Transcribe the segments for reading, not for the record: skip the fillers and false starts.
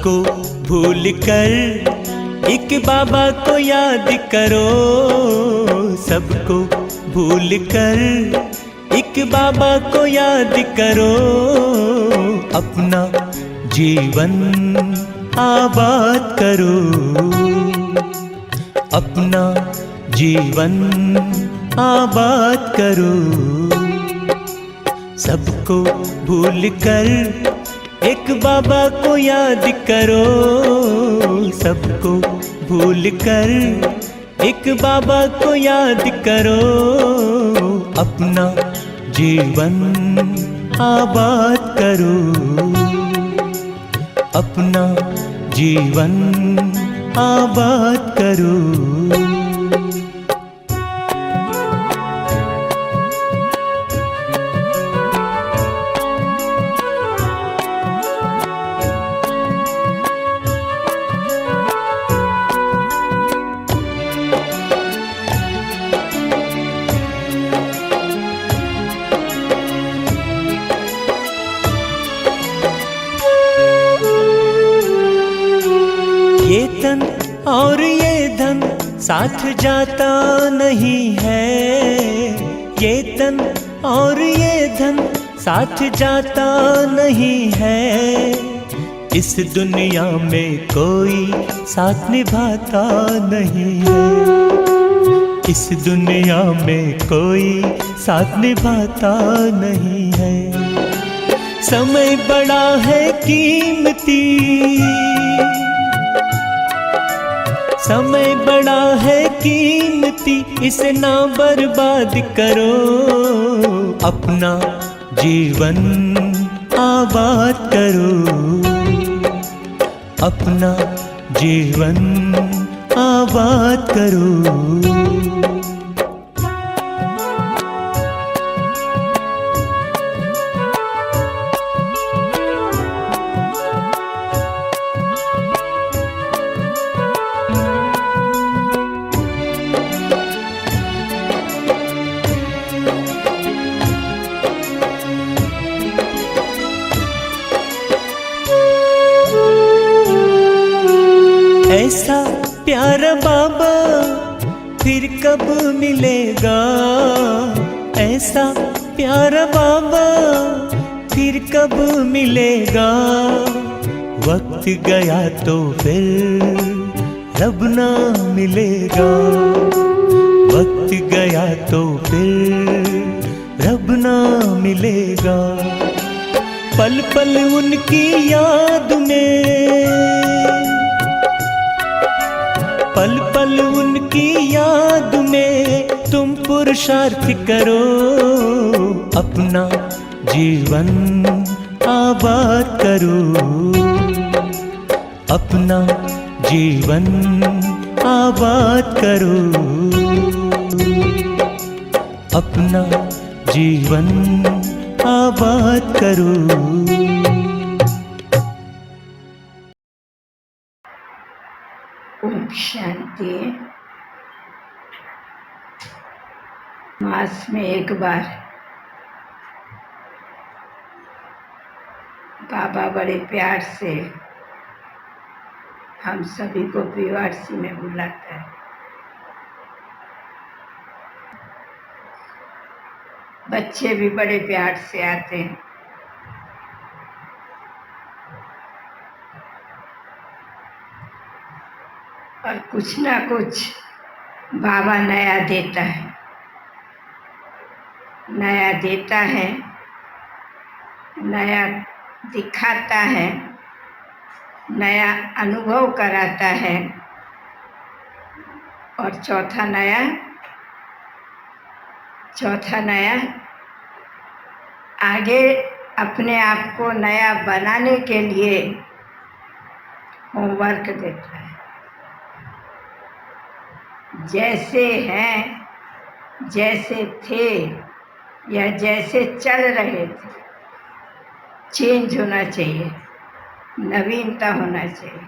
सबको भूल कर एक बाबा को याद करो। सबको भूल कर एक बाबा को याद करो। अपना जीवन आबाद करो। अपना जीवन आबाद करो। सबको भूल कर एक बाबा को याद करो। सबको भूल कर एक बाबा को याद करो। अपना जीवन आबाद करो। अपना जीवन आबाद करो। ये तन और ये धन साथ जाता नहीं है। ये तन और ये धन साथ जाता नहीं है। इस दुनिया में कोई साथ निभाता नहीं है। इस दुनिया में कोई साथ निभाता नहीं है। समय बड़ा है कीमती। समय बड़ा है कीमती, इसे ना बर्बाद करो। अपना जीवन आबाद करो। अपना जीवन आबाद करो। ऐसा प्यारा बाबा फिर कब मिलेगा। ऐसा प्यारा बाबा फिर कब मिलेगा। वक्त गया तो फिर रब ना मिलेगा। वक्त गया तो फिर रब ना मिलेगा। पल पल उनकी याद में, पल पल उनकी याद में तुम पुरुषार्थ करो। अपना जीवन आबाद करो। अपना जीवन आबाद करो। अपना जीवन आबाद करो। ओम शांति। मास में एक बार बाबा बड़े प्यार से हम सभी को पीवारसी में बुलाता है। बच्चे भी बड़े प्यार से आते हैं। और कुछ ना कुछ बाबा नया देता है। नया देता है, नया दिखाता है, नया अनुभव कराता है। और चौथा नया आगे अपने आप को नया बनाने के लिए होमवर्क देता है। जैसे हैं, जैसे थे या जैसे चल रहे थे, चेंज होना चाहिए, नवीनता होना चाहिए।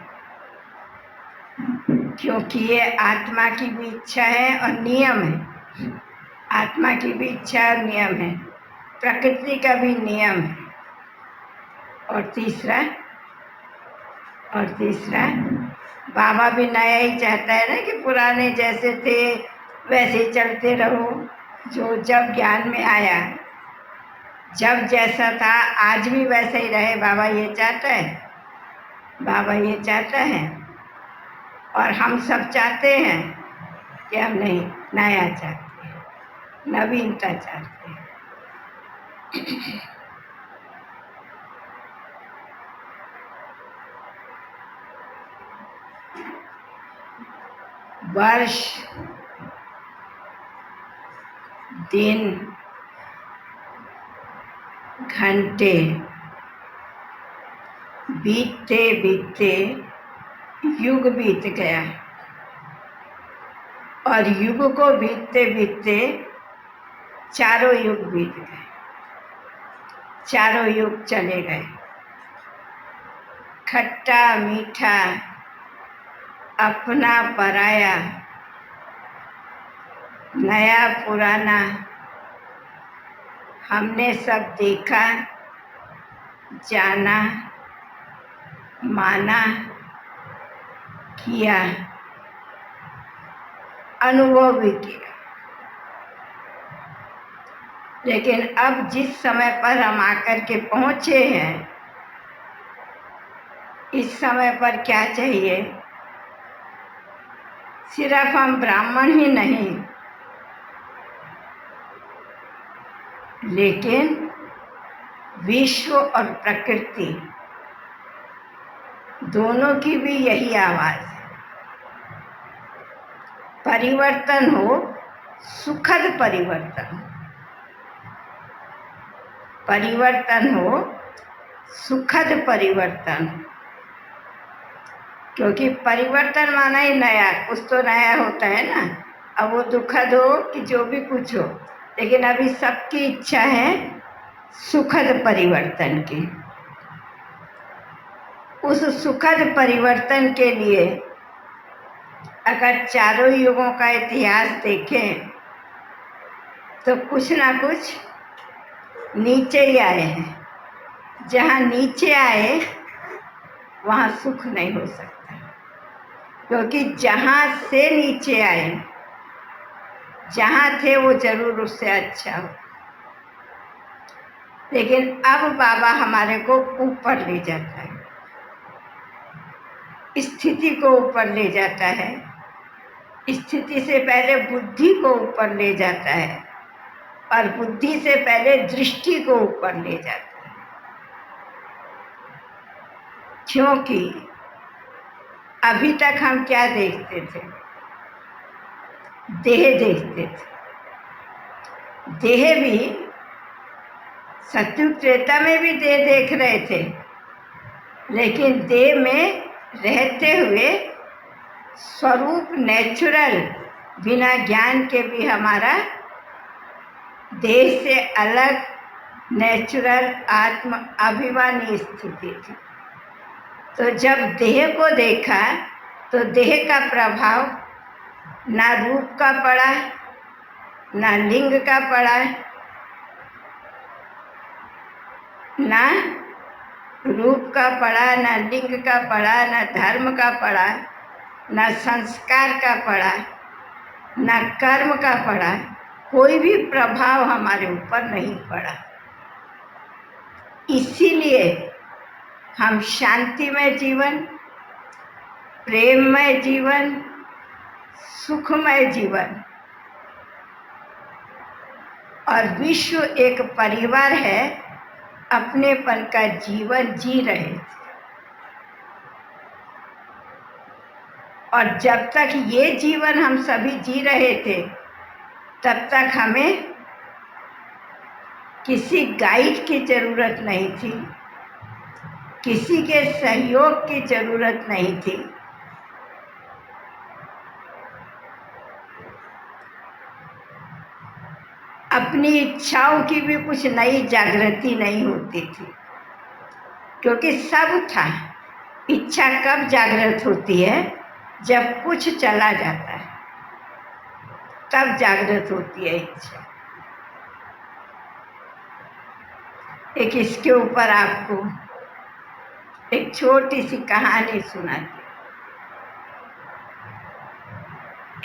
क्योंकि ये आत्मा की भी इच्छा है और नियम है। आत्मा की भी इच्छा और नियम है, प्रकृति का भी नियम है। और तीसरा और तीसरा, बाबा भी नया ही चाहता है ना कि पुराने जैसे थे वैसे ही चलते रहो। जो जब ज्ञान में आया, जब जैसा था आज भी वैसा ही रहे, बाबा ये चाहता है, बाबा ये चाहता है। और हम सब चाहते हैं कि हम नहीं, नया चाहते हैं, नवीनता चाहते हैं। वर्ष, दिन, घंटे बीतते बीतते युग बीत गया, और युग को बीतते बीतते चारों युग बीत गए, चारों युग चले गए। खट्टा मीठा, अपना पराया, नया पुराना, हमने सब देखा, जाना, माना, किया, अनुभव भी किया। लेकिन अब जिस समय पर हम आकर के पहुंचे हैं, इस समय पर क्या चाहिए? सिर्फ हम ब्राह्मण ही नहीं, लेकिन विश्व और प्रकृति दोनों की भी यही आवाज है। परिवर्तन हो, सुखद परिवर्तन, परिवर्तन हो, सुखद परिवर्तन। क्योंकि परिवर्तन माना ही नया, कुछ तो नया होता है ना। अब वो दुखद हो कि जो भी कुछ हो, लेकिन अभी सबकी इच्छा है सुखद परिवर्तन की। उस सुखद परिवर्तन के लिए अगर चारों युगों का इतिहास देखें तो कुछ ना कुछ नीचे ही आए हैं। जहाँ नीचे आए वहाँ सुख नहीं हो सकता, क्योंकि जहाँ से नीचे आए, जहाँ थे वो जरूर उससे अच्छा हो। लेकिन अब बाबा हमारे को ऊपर ले जाता है, स्थिति को ऊपर ले जाता है, स्थिति से पहले बुद्धि को ऊपर ले जाता है, और बुद्धि से पहले दृष्टि को ऊपर ले जाता है। क्योंकि अभी तक हम क्या देखते थे? देह देखते थे। देह भी सत्युग त्रेता में भी देह देख रहे थे, लेकिन देह में रहते हुए स्वरूप नेचुरल, बिना ज्ञान के भी हमारा देह से अलग नेचुरल आत्म अभिमानी स्थिति थी। तो जब देह को देखा तो देह का प्रभाव ना रूप का पड़ा, ना लिंग का पड़ा, ना रूप का पड़ा, ना लिंग का पड़ा, ना धर्म का पड़ा, ना संस्कार का पड़ा, ना कर्म का पड़ा। कोई भी प्रभाव हमारे ऊपर नहीं पड़ा। इसीलिए हम शांतिमय जीवन, प्रेममय जीवन, सुखमय जीवन और विश्व एक परिवार है, अपनेपन का जीवन जी रहे थे। और जब तक ये जीवन हम सभी जी रहे थे, तब तक हमें किसी गाइड की जरूरत नहीं थी, किसी के सहयोग की जरूरत नहीं थी। अपनी इच्छाओं की भी कुछ नई जागृति नहीं होती थी, क्योंकि सब था। इच्छा कब जागृत होती है? जब कुछ चला जाता है, तब जागृत होती है इच्छा। एक इसके ऊपर आपको एक छोटी सी कहानी सुनाती।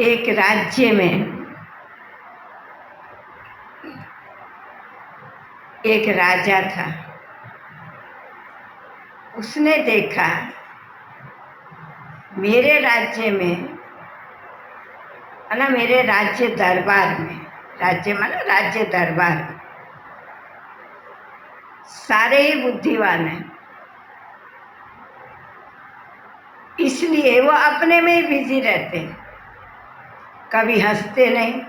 एक राज्य में एक राजा था। उसने देखा मेरे राज्य में, है ना, मेरे राज्य दरबार में, राज्य माना राज्य दरबार में सारे ही बुद्धिमान हैं, इसलिए वो अपने में ही बिजी रहते हैं। कभी हंसते नहीं,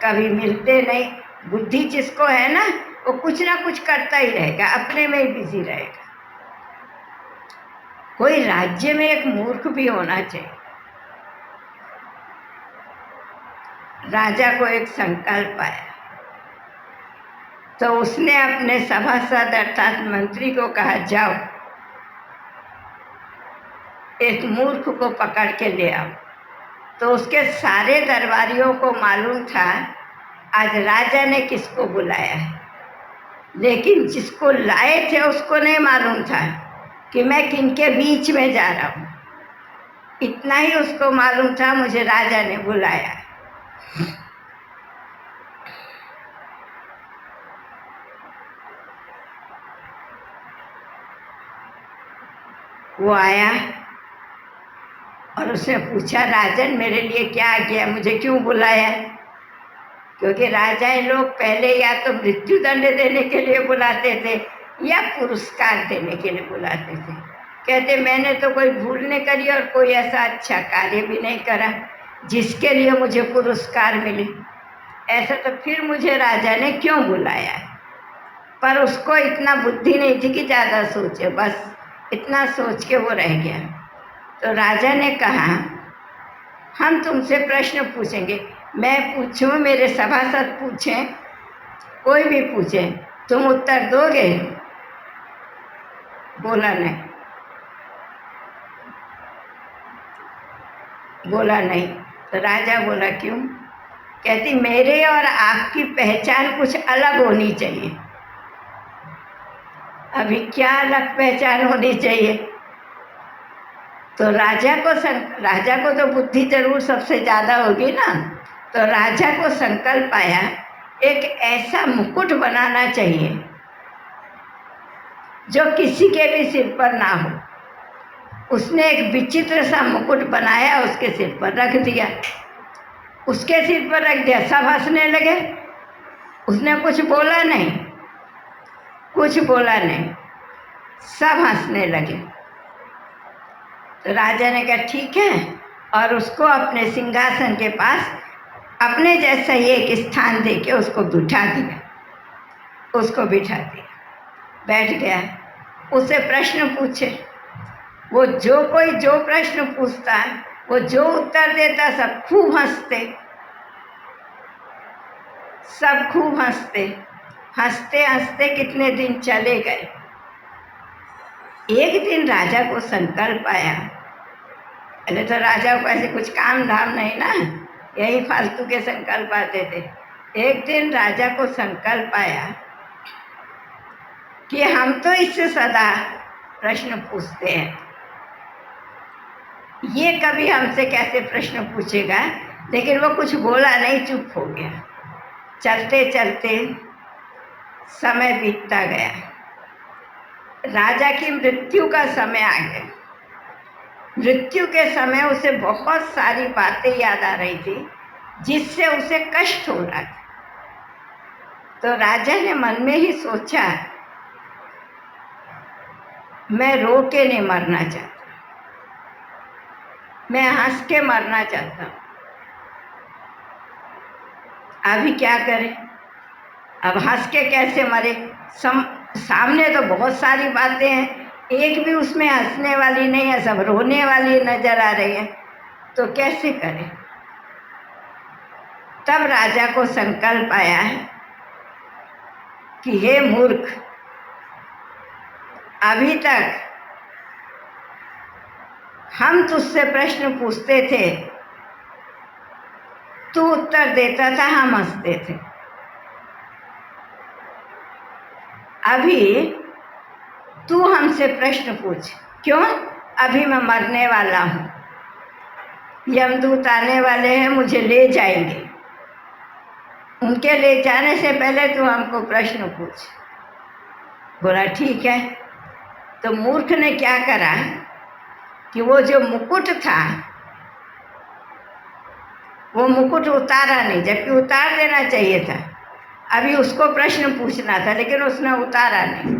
कभी मिलते नहीं। बुद्धि जिसको है ना, वो कुछ ना कुछ करता ही रहेगा, अपने में ही बिजी रहेगा। कोई राज्य में एक मूर्ख भी होना चाहिए। राजा को एक संकल्प आया, तो उसने अपने सभासद अर्थात मंत्री को कहा, जाओ एक मूर्ख को पकड़ के ले आओ। तो उसके सारे दरबारियों को मालूम था आज राजा ने किसको बुलाया है, लेकिन जिसको लाए थे उसको नहीं मालूम था कि मैं किनके बीच में जा रहा हूँ। इतना ही उसको मालूम था, मुझे राजा ने बुलाया है। वो आया और उसने पूछा, राजन मेरे लिए क्या किया, मुझे क्यों बुलाया? क्योंकि राजाएं लोग पहले या तो मृत्यु दंड देने के लिए बुलाते थे या पुरस्कार देने के लिए बुलाते थे। कहते मैंने तो कोई भूल नहीं करी और कोई ऐसा अच्छा कार्य भी नहीं करा जिसके लिए मुझे पुरस्कार मिले। ऐसा तो फिर मुझे राजा ने क्यों बुलाया? पर उसको इतना बुद्धि नहीं थी कि ज़्यादा सोचे, बस इतना सोच के वो रह गया। तो राजा ने कहा, हम तुमसे प्रश्न पूछेंगे। मैं पूछूं, मेरे सभासद पूछें, कोई भी पूछे, तुम उत्तर दोगे? बोला नहीं, बोला नहीं। तो राजा बोला, क्यों? कहती मेरे और आपकी पहचान कुछ अलग होनी चाहिए। अभी क्या अलग पहचान होनी चाहिए? तो राजा को तो बुद्धि जरूर सबसे ज़्यादा होगी ना। तो राजा को संकल्प आया, एक ऐसा मुकुट बनाना चाहिए जो किसी के भी सिर पर ना हो। उसने एक विचित्र सा मुकुट बनाया, उसके सिर पर रख दिया। उसके सिर पर रख दिया, सब हंसने लगे। उसने कुछ बोला नहीं, कुछ बोला नहीं, सब हंसने लगे। तो राजा ने कहा ठीक है, और उसको अपने सिंहासन के पास अपने जैसा ही एक स्थान देके उसको बिठा दिया। उसको बिठा दिया, बैठ गया। उससे प्रश्न पूछे, वो कोई जो प्रश्न पूछता, वो जो उत्तर देता, सब खूब हंसते, सब खूब हंसते। हंसते हंसते कितने दिन चले गए। एक दिन राजा को संकल्प आया, पहले तो राजा को ऐसे कुछ काम धाम नहीं ना, यही फालतू के संकल्प आते थे। एक दिन राजा को संकल्प आया कि हम तो इससे सदा प्रश्न पूछते हैं, ये कभी हमसे कैसे प्रश्न पूछेगा। लेकिन वो कुछ बोला नहीं, चुप हो गया। चलते चलते समय बीतता गया। राजा की मृत्यु का समय आ गया। मृत्यु के समय उसे बहुत सारी बातें याद आ रही थी जिससे उसे कष्ट हो रहा था। तो राजा ने मन में ही सोचा, मैं रो के नहीं मरना चाहता, मैं हंस के मरना चाहता हूँ। अभी क्या करें? अब हंस के कैसे मरे? सामने तो बहुत सारी बातें हैं, एक भी उसमें हंसने वाली नहीं है, सब रोने वाली नजर आ रही है। तो कैसे करें? तब राजा को संकल्प आया कि हे मूर्ख, अभी तक हम तुझसे प्रश्न पूछते थे, तू उत्तर देता था, हम हंसते थे। अभी तू हमसे प्रश्न पूछ। क्यों? अभी मैं मरने वाला हूँ, यमदूत आने वाले हैं, मुझे ले जाएंगे। उनके ले जाने से पहले तू हमको प्रश्न पूछ। बोला ठीक है। तो मूर्ख ने क्या करा कि वो जो मुकुट था वो मुकुट उतारा नहीं, जबकि उतार देना चाहिए था। अभी उसको प्रश्न पूछना था, लेकिन उसने उतारा नहीं।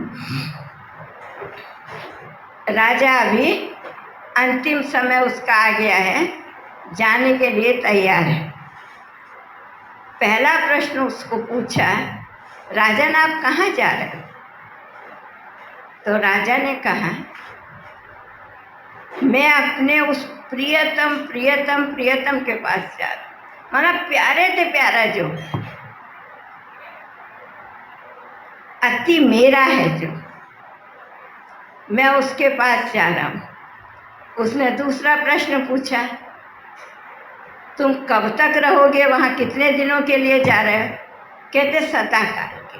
राजा अभी अंतिम समय उसका आ गया है, जाने के लिए तैयार है। पहला प्रश्न उसको पूछा, राजन आप कहाँ जा रहे हो? तो राजा ने कहा, मैं अपने उस प्रियतम प्रियतम प्रियतम के पास जा रहा हूँ। माना प्यारे से प्यारा, जो अति मेरा है, जो मैं उसके पास जा रहा हूँ। उसने दूसरा प्रश्न पूछा, तुम कब तक रहोगे वहाँ, कितने दिनों के लिए जा रहे हो? कहते सदा काल के।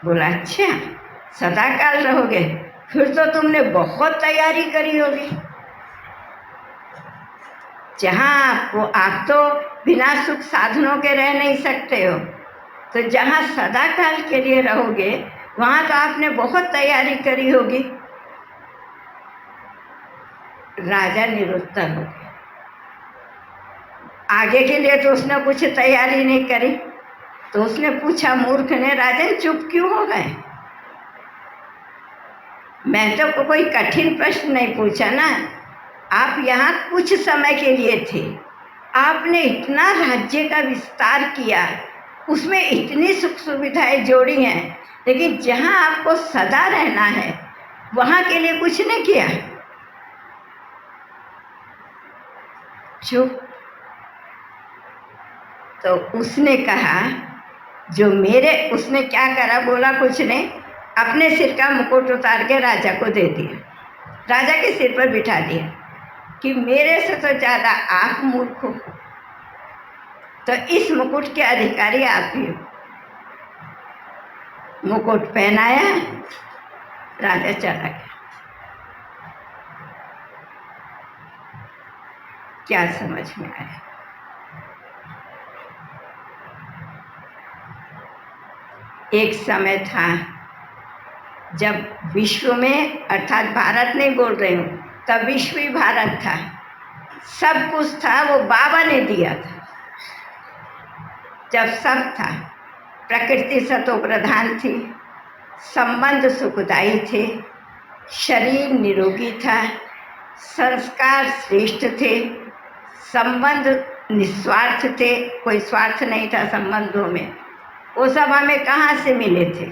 बोला अच्छा, सदा काल रहोगे, फिर तो तुमने बहुत तैयारी करी होगी। जहाँ आप तो बिना सुख साधनों के रह नहीं सकते हो, तो जहाँ सदा काल के लिए रहोगे वहाँ तो आपने बहुत तैयारी करी होगी। राजा निरुत्तर हो गया। आगे के लिए तो उसने कुछ तैयारी नहीं करी। तो उसने पूछा मूर्ख ने, राजन चुप क्यों हो गए? मैं तो कोई कठिन प्रश्न नहीं पूछा ना, आप यहाँ कुछ समय के लिए थे, आपने इतना राज्य का विस्तार किया, उसमें इतनी सुख सुविधाएं जोड़ी हैं, लेकिन जहाँ आपको सदा रहना है वहाँ के लिए कुछ नहीं किया। चुप। तो उसने कहा, जो मेरे, उसने क्या करा? बोला कुछ नहीं, अपने सिर का मुकुट उतार के राजा को दे दिया, राजा के सिर पर बिठा दिया कि मेरे से तो ज़्यादा आप मूर्ख हो, तो इस मुकुट के अधिकारी आप ही हो। मुकुट पहनाया, राजा चला गया। क्या समझ में आया? एक समय था जब विश्व में, अर्थात भारत नहीं बोल रही हूँ, तब विश्व ही भारत था, सब कुछ था, वो बाबा ने दिया था। जब सब था, प्रकृति सतो प्रधान थी, संबंध सुखदायी थे, शरीर निरोगी था, संस्कार श्रेष्ठ थे, संबंध निस्वार्थ थे, कोई स्वार्थ नहीं था संबंधों में। वो सब हमें कहाँ से मिले थे?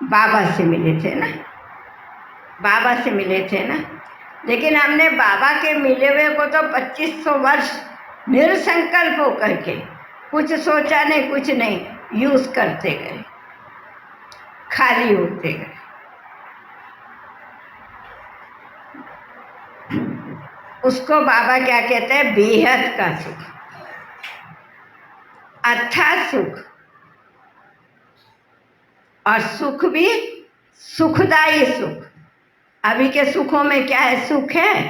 बाबा से मिले थे ना, बाबा से मिले थे ना। लेकिन हमने बाबा के मिले हुए को तो 2500 वर्ष निरसंकल्प होकर के, कुछ सोचा नहीं, कुछ नहीं, यूज करते गए, खाली होते गए। उसको बाबा क्या कहते हैं? बेहद का सुख, अच्छा सुख, और सुख भी सुखदायी सुख। अभी के सुखों में क्या है? सुख है,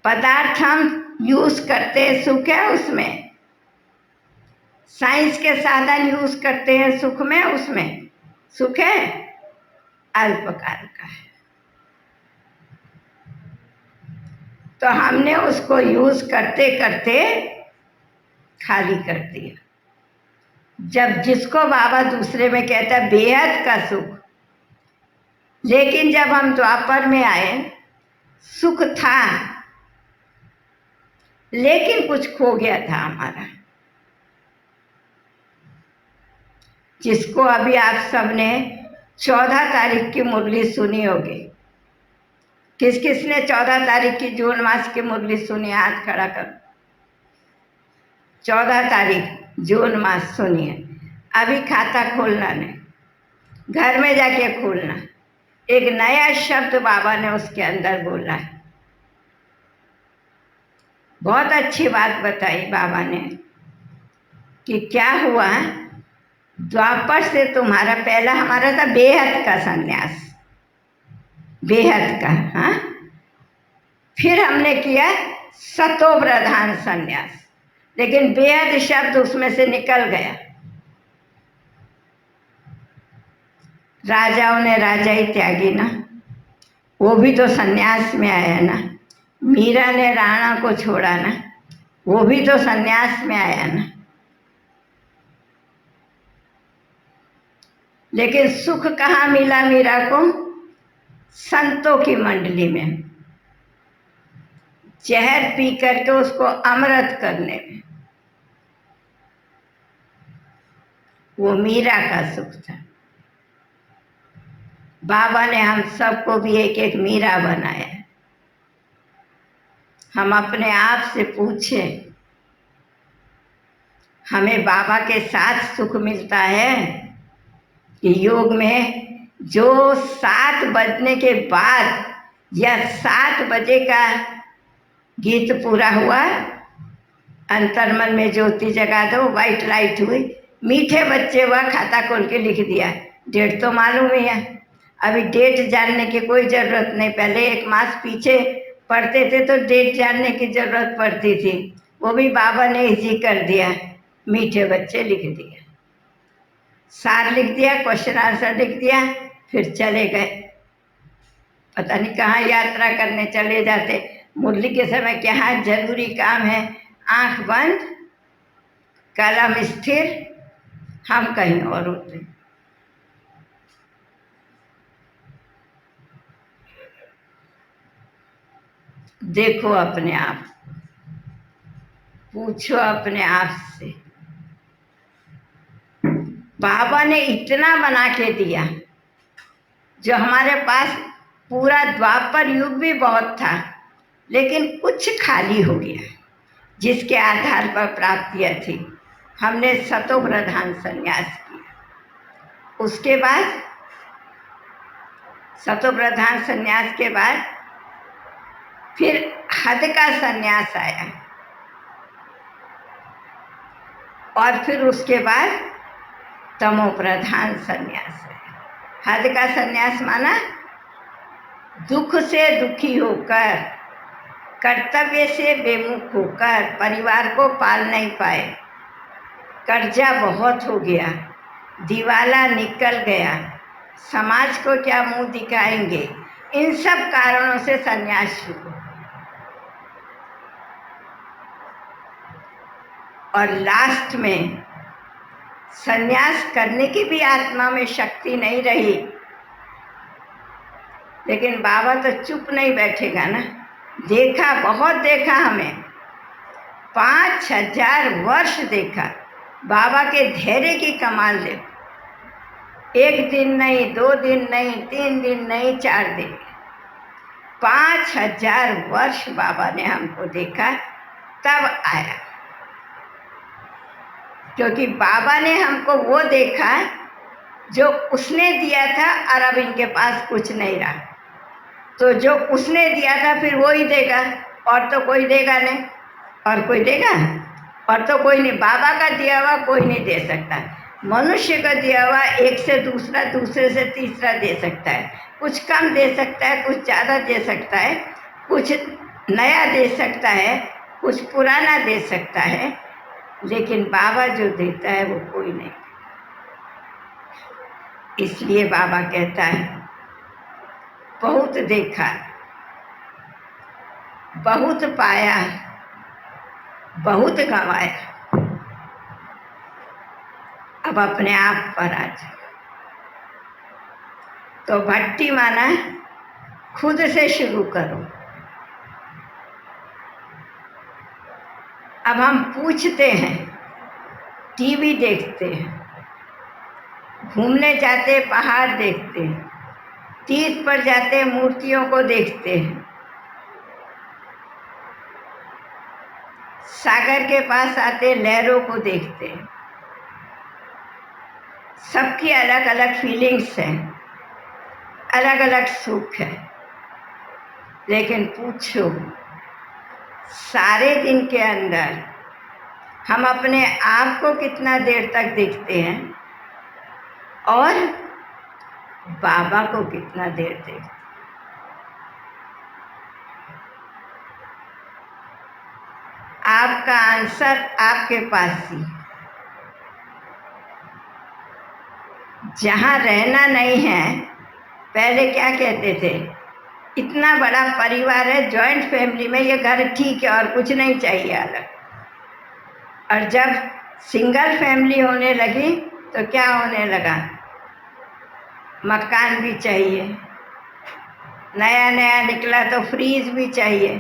पदार्थ हम यूज करते हैं, सुख है उसमें। साइंस के साधन यूज करते हैं सुख में, उसमें सुख है, अल्पकाल का है। तो हमने उसको यूज करते करते खाली कर दिया। जब जिसको बाबा दूसरे में कहता है बेहद का सुख, लेकिन जब हम द्वापर में आए, सुख था लेकिन कुछ खो गया था हमारा। जिसको अभी आप सबने 14 तारीख की मुरली सुनी होगी। किस किस ने 14 तारीख की जून मास की मुरली सुनी? हाथ खड़ा करो। 14 तारीख जून मास सुनिए। अभी खाता खोलना नहीं, घर में जाके खोलना। एक नया शब्द बाबा ने उसके अंदर बोला है, बहुत अच्छी बात बताई बाबा ने कि क्या हुआ द्वापर से तुम्हारा पहला हमारा था बेहद का संन्यास, बेहद का। हाँ, फिर हमने किया सतो प्रधान संन्यास, लेकिन बेहद शब्द उसमें से निकल गया। राजाओं ने राजा ही त्यागी ना, वो भी तो संन्यास में आया ना। मीरा ने राणा को छोड़ा ना, वो भी तो संन्यास में आया ना। लेकिन सुख कहाँ मिला मीरा को? संतों की मंडली में, जहर पी करके उसको अमृत करने में, वो मीरा का सुख था। बाबा ने हम सबको भी एक एक मीरा बनाया। हम अपने आप से पूछें, हमें बाबा के साथ सुख मिलता है कि योग में जो 7 बजने के बाद या 7 बजे का गीत पूरा हुआ, अंतर्मन में ज्योति जगा दो, वाइट लाइट हुई, मीठे बच्चे हुआ, खाता खोल के लिख दिया। डेट तो मालूम ही है। अभी डेट जानने की कोई ज़रूरत नहीं। पहले 1 मास पीछे पढ़ते थे तो डेट जानने की ज़रूरत पड़ती थी, वो भी बाबा ने इजी कर दिया। मीठे बच्चे लिख दिया, सार लिख दिया, क्वेश्चन आंसर लिख दिया, फिर चले गए। पता नहीं कहाँ यात्रा करने चले जाते। मुरली के समय क्या जरूरी काम है, आंख बंद, कलम स्थिर, हम कहीं और होते। देखो अपने आप, पूछो अपने आप से, बाबा ने इतना बना के दिया, जो हमारे पास पूरा द्वापर युग भी बहुत था, लेकिन कुछ खाली हो गया, जिसके आधार पर प्राप्तियां थी। हमने सतो प्रधान संन्यास किया। उसके बाद सतो प्रधान संन्यास के बाद फिर हद का संन्यास आया, और फिर उसके बाद तमो प्रधान संन्यास है। हद का संन्यास माना दुख से दुखी होकर, कर्तव्य से बेमुख होकर, परिवार को पाल नहीं पाए, कर्जा बहुत हो गया, दिवाला निकल गया, समाज को क्या मुंह दिखाएंगे, इन सब कारणों से संन्यास शुरू। और लास्ट में संन्यास करने की भी आत्मा में शक्ति नहीं रही, लेकिन बाबा तो चुप नहीं बैठेगा ना। देखा, बहुत देखा, हमें 5000 वर्ष देखा। बाबा के धैर्य की कमाल देखो। 1 दिन नहीं, 2 दिन नहीं, 3 दिन नहीं, 4 दिन, 5000 वर्ष बाबा ने हमको देखा, तब आया। क्योंकि बाबा ने हमको वो देखा जो उसने दिया था, और अब इनके पास कुछ नहीं रहा। तो जो उसने दिया था फिर वो ही देगा, और तो कोई देगा नहीं। और कोई देगा? और तो कोई नहीं। बाबा का दिया हुआ कोई नहीं दे सकता। मनुष्य का दिया हुआ एक से दूसरा, दूसरे से तीसरा दे सकता है। कुछ कम दे सकता है, कुछ ज़्यादा दे सकता है, कुछ नया दे सकता है, कुछ पुराना दे सकता है, लेकिन बाबा जो देता है वो कोई नहीं। इसलिए बाबा कहता है, बहुत देखा, बहुत पाया, बहुत गंवाया, अब अपने आप पर आ जाओ। तो भट्टी माना खुद से शुरू करो। अब हम पूछते हैं, टीवी देखते हैं, घूमने जाते पहाड़ देखते हैं, तीर्थ पर जाते मूर्तियों को देखते हैं, सागर के पास आते लहरों को देखते हैं। सबकी अलग अलग फीलिंग्स हैं, अलग अलग सुख है। लेकिन पूछो, सारे दिन के अंदर हम अपने आप को कितना देर तक देखते हैं? और बाबा को कितना देर देखते। आपका आंसर आपके पास ही। जहाँ रहना नहीं है, पहले क्या कहते थे, इतना बड़ा परिवार है, जॉइंट फैमिली में ये घर ठीक है और कुछ नहीं चाहिए अलग। और जब सिंगल फैमिली होने लगी तो क्या होने लगा, मकान भी चाहिए, नया नया निकला तो फ्रीज भी चाहिए,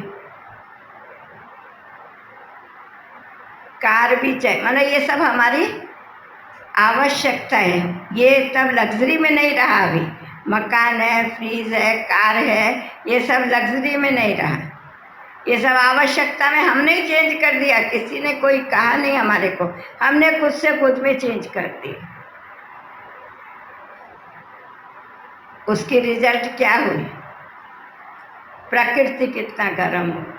कार भी चाहिए। मतलब ये सब हमारी आवश्यकता है। ये तब लग्जरी में नहीं रहा। अभी मकान है, फ्रीज है, कार है, ये सब लग्जरी में नहीं रहा। ये सब आवश्यकता में हमने ही चेंज कर दिया। किसी ने कोई कहा नहीं हमारे को, हमने खुद से खुद में चेंज कर दिया। उसकी रिजल्ट क्या हुई, प्रकृति कितना गर्म हो गई।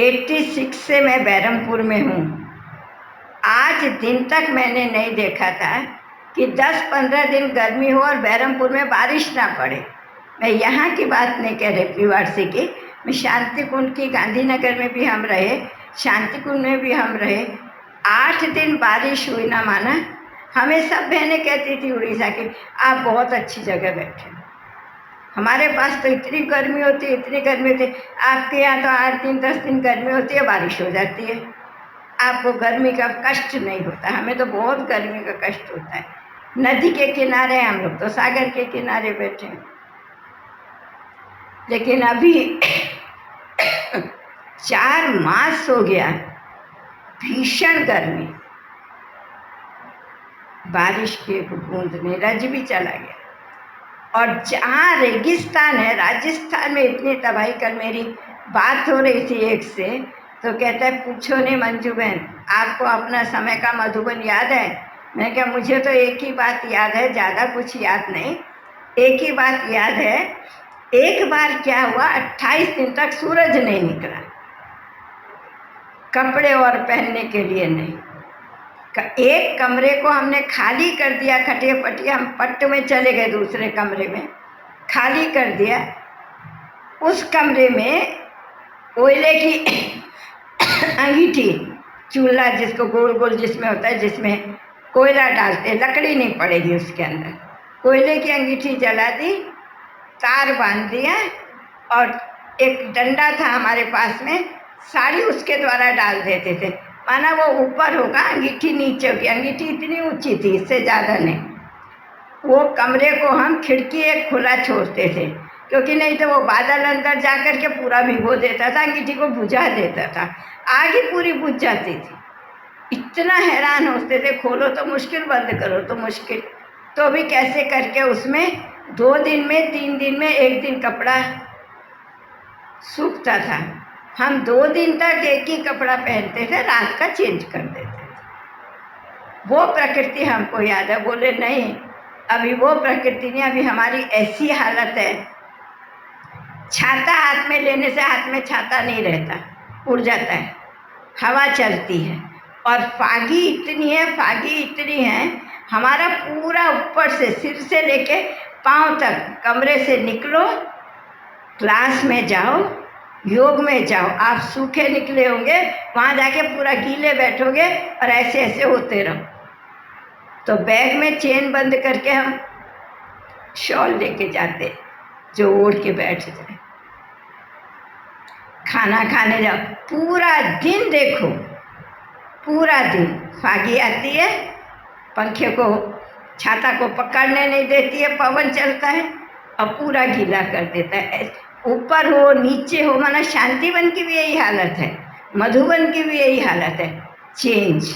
86 से मैं बहरमपुर में हूँ। आज दिन तक मैंने नहीं देखा था कि 10-15 दिन गर्मी हो और बहरमपुर में बारिश ना पड़े। मैं यहाँ की बात नहीं कह रही पीवारसी की, मैं शांति कुंज की, गांधीनगर में भी हम रहे, शांति कुंज में भी हम रहे। 8 दिन बारिश हुई ना माना। हमें सब बहनें कहती थी उड़ीसा की, आप बहुत अच्छी जगह बैठे, हमारे पास तो इतनी गर्मी होती है, इतनी गर्मी होती है। आपके यहाँ तो 8 दिन 10 दिन गर्मी होती है, बारिश हो जाती है, आपको गर्मी का कष्ट नहीं होता। हमें तो बहुत गर्मी का कष्ट होता है। नदी के किनारे, हम लोग तो सागर के किनारे बैठे हैं। लेकिन अभी 4 मास हो गया भीषण गर्मी, बारिश की एक बूंद नहीं, रज भी चला गया। और जहाँ रेगिस्तान है, राजस्थान में इतनी तबाही। कल मेरी बात हो रही थी एक से, तो कहता है पूछो नहीं मंजू बहन, आपको अपना समय का मधुबन याद है? मैंने कहा मुझे तो एक ही बात याद है, ज़्यादा कुछ याद नहीं। एक ही बात याद है, एक बार क्या हुआ, 28 दिन तक सूरज नहीं निकला, कपड़े और पहनने के लिए नहीं। एक कमरे को हमने खाली कर दिया, खटिया पटिया, हम पट्ट में चले गए, दूसरे कमरे में खाली कर दिया। उस कमरे में कोयले की अंगीठी, चूल्हा जिसको गोल गोल जिसमें होता है, जिसमें कोयला डालते, लकड़ी नहीं पड़ेगी उसके अंदर, कोयले की अंगीठी जला दी, तार बांध दिया, और एक डंडा था हमारे पास में, साड़ी उसके द्वारा डाल देते थे। माना वो ऊपर होगा, अंगीठी नीचे होगी। अंगीठी इतनी ऊंची थी, इससे ज़्यादा नहीं। वो कमरे को हम खिड़की एक खुला छोड़ते थे, क्योंकि नहीं तो वो बादल अंदर जा कर के पूरा भिगो देता था, अंगीठी को बुझा देता था, आग ही पूरी बुझ जाती थी। इतना हैरान होते थे, खोलो तो मुश्किल, बंद करो तो मुश्किल। तो भी कैसे करके उसमें 2 दिन में, 3 दिन में, 1 दिन कपड़ा सूखता था। हम 2 दिन तक एक ही कपड़ा पहनते थे, रात का चेंज कर देते थे। वो प्रकृति हमको याद है। बोले नहीं, अभी वो प्रकृति नहीं, अभी हमारी ऐसी हालत है, छाता हाथ में लेने से हाथ में छाता नहीं रहता, उड़ जाता है, हवा चलती है। और फागी इतनी है, फागी इतनी है, हमारा पूरा ऊपर से सिर से लेके पाँव तक, कमरे से निकलो, क्लास में जाओ, योग में जाओ, आप सूखे निकले होंगे, वहाँ जाके पूरा गीले बैठोगे और ऐसे ऐसे होते रहो। तो बैग में चेन बंद करके हम शॉल लेके जाते, जो ओढ़ के बैठ जाए। खाना खाने जाओ, पूरा दिन देखो, पूरा दिन फागी आती है, पंखे को, छाता को पकड़ने नहीं देती है, पवन चलता है और पूरा गीला कर देता है। ऊपर हो नीचे हो, माना शांतिवन की भी यही हालत है, मधुबन की भी यही हालत है। चेंज,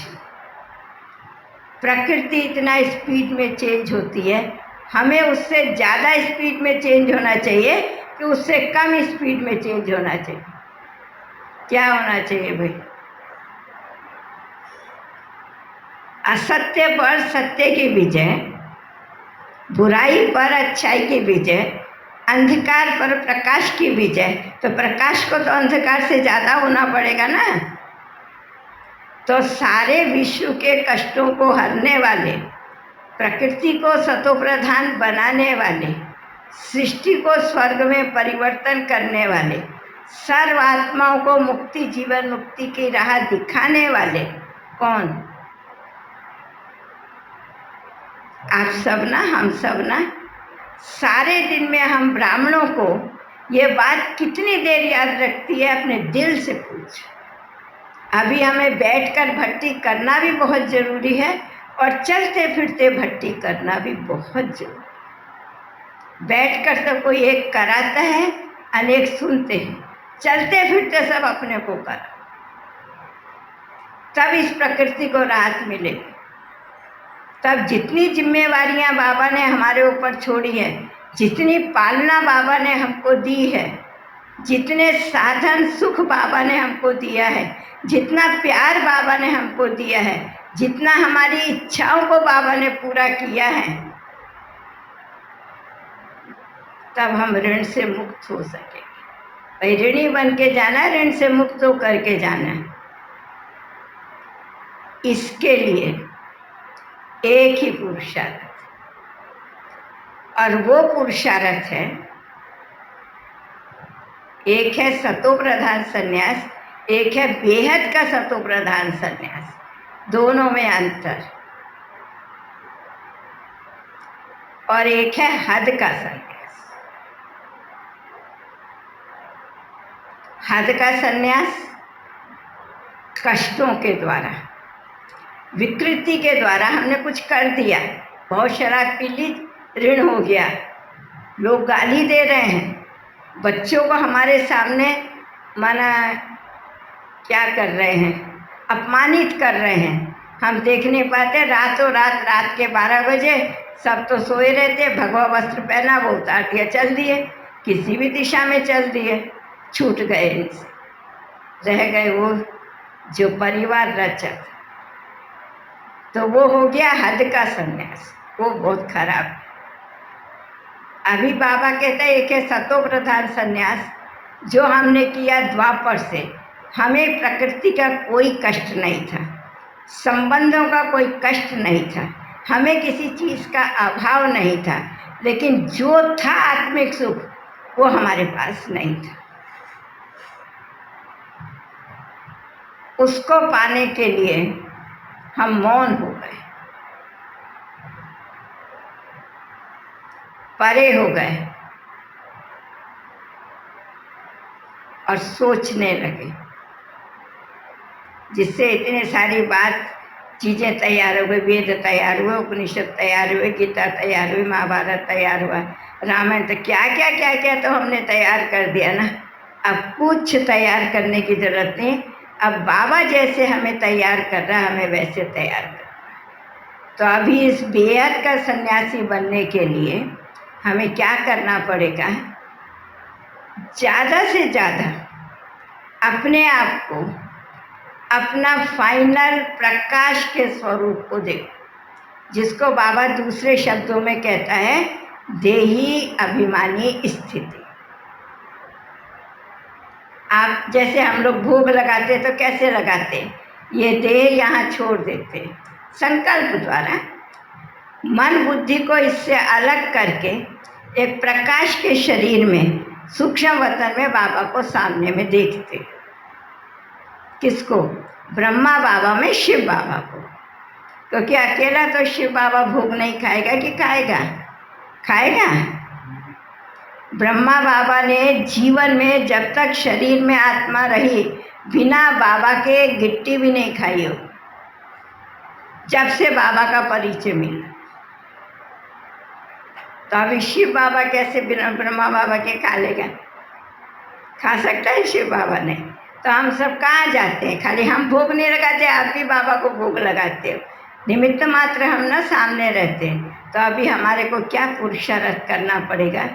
प्रकृति इतना स्पीड में चेंज होती है, हमें उससे ज़्यादा स्पीड में चेंज होना चाहिए कि उससे कम स्पीड में चेंज होना चाहिए। क्या होना चाहिए भाई? असत्य पर सत्य की विजय, बुराई पर अच्छाई की विजय, अंधकार पर प्रकाश की विजय। तो प्रकाश को तो अंधकार से ज़्यादा होना पड़ेगा ना। तो सारे विश्व के कष्टों को हरने वाले, प्रकृति को सतोप्रधान बनाने वाले, सृष्टि को स्वर्ग में परिवर्तन करने वाले, सर्व आत्माओं को मुक्ति, जीवन मुक्ति की राह दिखाने वाले कौन? आप सब ना, हम सब ना। सारे दिन में हम ब्राह्मणों को ये बात कितनी देर याद रखती है? अपने दिल से पूछ। अभी हमें बैठकर भक्ति करना भी बहुत जरूरी है और चलते फिरते भक्ति करना भी बहुत जरूरी। बैठकर तो कोई एक कराता है, अनेक सुनते हैं, चलते फिरते सब अपने को करा, तब इस प्रकृति को राहत मिलेगी। तब जितनी जिम्मेवारियां बाबा ने हमारे ऊपर छोड़ी है, जितनी पालना बाबा ने हमको दी है, जितने साधन सुख बाबा ने हमको दिया है, जितना प्यार बाबा ने हमको दिया है, जितना हमारी इच्छाओं को बाबा ने पूरा किया है, तब हम ऋण से मुक्त हो सकेंगे। भाई ऋणी बन के जाना, ऋण से मुक्त हो करके जाना। इसके लिए एक ही पुरुषार्थ, और वो पुरुषार्थ है, एक है सतो प्रधान संन्यास, एक है बेहद का सतो प्रधान संन्यास। दोनों में अंतर। और एक है हद का संन्यास। हद का संन्यास कष्टों के द्वारा, विकृति के द्वारा हमने कुछ कर दिया, बहुत शराब पी ली, ऋण हो गया, लोग गाली दे रहे हैं, बच्चों को हमारे सामने माना क्या कर रहे हैं, अपमानित कर रहे हैं, हम देख नहीं पाते। रातों रात के 12 बजे सब तो सोए रहते, भगवा वस्त्र पहना, वो उतार दिया, चल दिए, किसी भी दिशा में चल दिए, छूट गए इनसे, रह गए वो जो परिवार रचक। तो वो हो गया हद का संन्यास, वो बहुत खराब है। अभी बाबा कहते हैं एक है सतो प्रधान संन्यास, जो हमने किया द्वापर से। हमें प्रकृति का कोई कष्ट नहीं था, संबंधों का कोई कष्ट नहीं था, हमें किसी चीज़ का अभाव नहीं था, लेकिन जो था आत्मिक सुख वो हमारे पास नहीं था। उसको पाने के लिए हम मौन हो गए, परे हो गए और सोचने लगे, जिससे इतने सारी बात चीज़ें तैयार हो गई। वेद तैयार हुए, उपनिषद तैयार हुए, गीता तैयार हुई, महाभारत तैयार हुआ, रामायण, तो क्या क्या क्या क्या तो हमने तैयार कर दिया ना। अब कुछ तैयार करने की जरूरत नहीं, अब बाबा जैसे हमें तैयार कर रहा है, हमें वैसे तैयार कर रहा है। तो अभी इस बेहद का सन्यासी बनने के लिए हमें क्या करना पड़ेगा? ज़्यादा से ज़्यादा अपने आप को, अपना फाइनल प्रकाश के स्वरूप को देखो, जिसको बाबा दूसरे शब्दों में कहता है देही अभिमानी स्थिति। आप जैसे हम लोग भोग लगाते तो कैसे लगाते? ये देह यहाँ छोड़ देते, संकल्प द्वारा मन बुद्धि को इससे अलग करके एक प्रकाश के शरीर में, सूक्ष्म वतन में बाबा को सामने में देखते। किसको? ब्रह्मा बाबा में शिव बाबा को। क्योंकि अकेला तो शिव बाबा भोग नहीं खाएगा, कि खाएगा? खाएगा। ब्रह्मा बाबा ने जीवन में जब तक शरीर में आत्मा रही, बिना बाबा के गिट्टी भी नहीं खाई हो, जब से बाबा का परिचय मिला। तो अभी शिव बाबा कैसे बिना ब्रह्मा बाबा के खा लेगा? खा सकता है शिव बाबा ने? तो हम सब कहाँ जाते हैं? खाली हम भोग नहीं लगाते, आप भी बाबा को भोग लगाते हो, निमित्त मात्र हम ना सामने रहते हैं। तो अभी हमारे को क्या पुरुषार्थ करना पड़ेगा?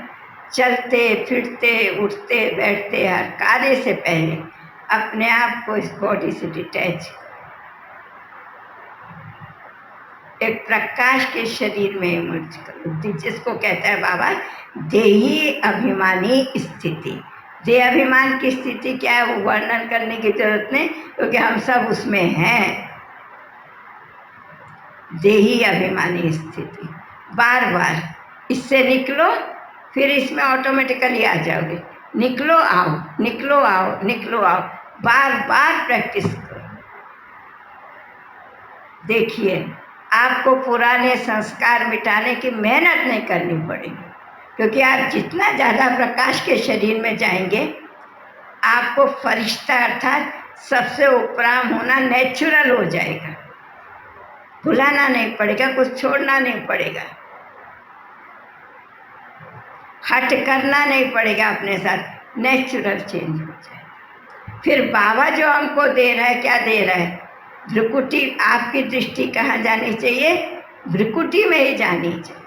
चलते फिरते उठते बैठते हर कार्य से पहले अपने आप को इस बॉडी से डिटैच, एक प्रकाश के शरीर में इमर्ज करो, जिसको कहता है बाबा देही अभिमानी स्थिति। देह अभिमान की स्थिति क्या है वो वर्णन करने की जरूरत नहीं, क्योंकि हम सब उसमें हैं। देही अभिमानी स्थिति, बार बार इससे निकलो, फिर इसमें ऑटोमेटिकली आ जाओगे। निकलो आओ, निकलो आओ, निकलो आओ, बार बार प्रैक्टिस करो। देखिए, आपको पुराने संस्कार मिटाने की मेहनत नहीं करनी पड़ेगी, क्योंकि आप जितना ज़्यादा प्रकाश के शरीर में जाएंगे, आपको फरिश्ता अर्थात सबसे उपराम होना नेचुरल हो जाएगा। भुलाना नहीं पड़ेगा, कुछ छोड़ना नहीं पड़ेगा, हट करना नहीं पड़ेगा अपने साथ, नेचुरल चेंज हो जाएगा। फिर बाबा जो हमको दे रहा है, क्या दे रहा है? भ्रुकुटी। आपकी दृष्टि कहाँ जानी चाहिए? भ्रुकुटी में ही जानी चाहिए।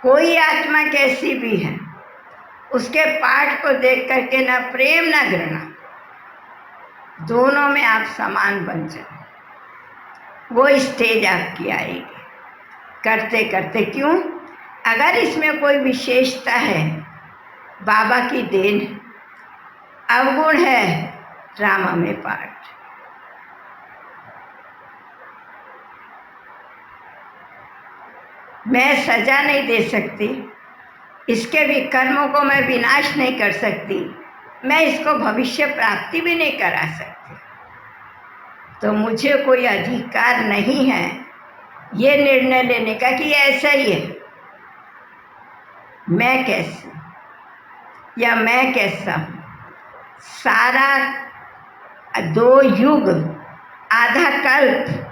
कोई आत्मा कैसी भी है, उसके पाठ को देख करके ना प्रेम ना घृणा, दोनों में आप समान बन जाओ। वो स्टेज आपकी आएगी करते करते। क्यों? अगर इसमें कोई विशेषता है, बाबा की देन, अवगुण है, ड्रामा में पार्ट। मैं सजा नहीं दे सकती, इसके भी कर्मों को मैं विनाश नहीं कर सकती, मैं इसको भविष्य प्राप्ति भी नहीं करा सकती, तो मुझे कोई अधिकार नहीं है ये निर्णय लेने का कि ऐसा ही है, मैं कैसी या मैं कैसा हूँ। सारा 2 युग, आधा कल्प,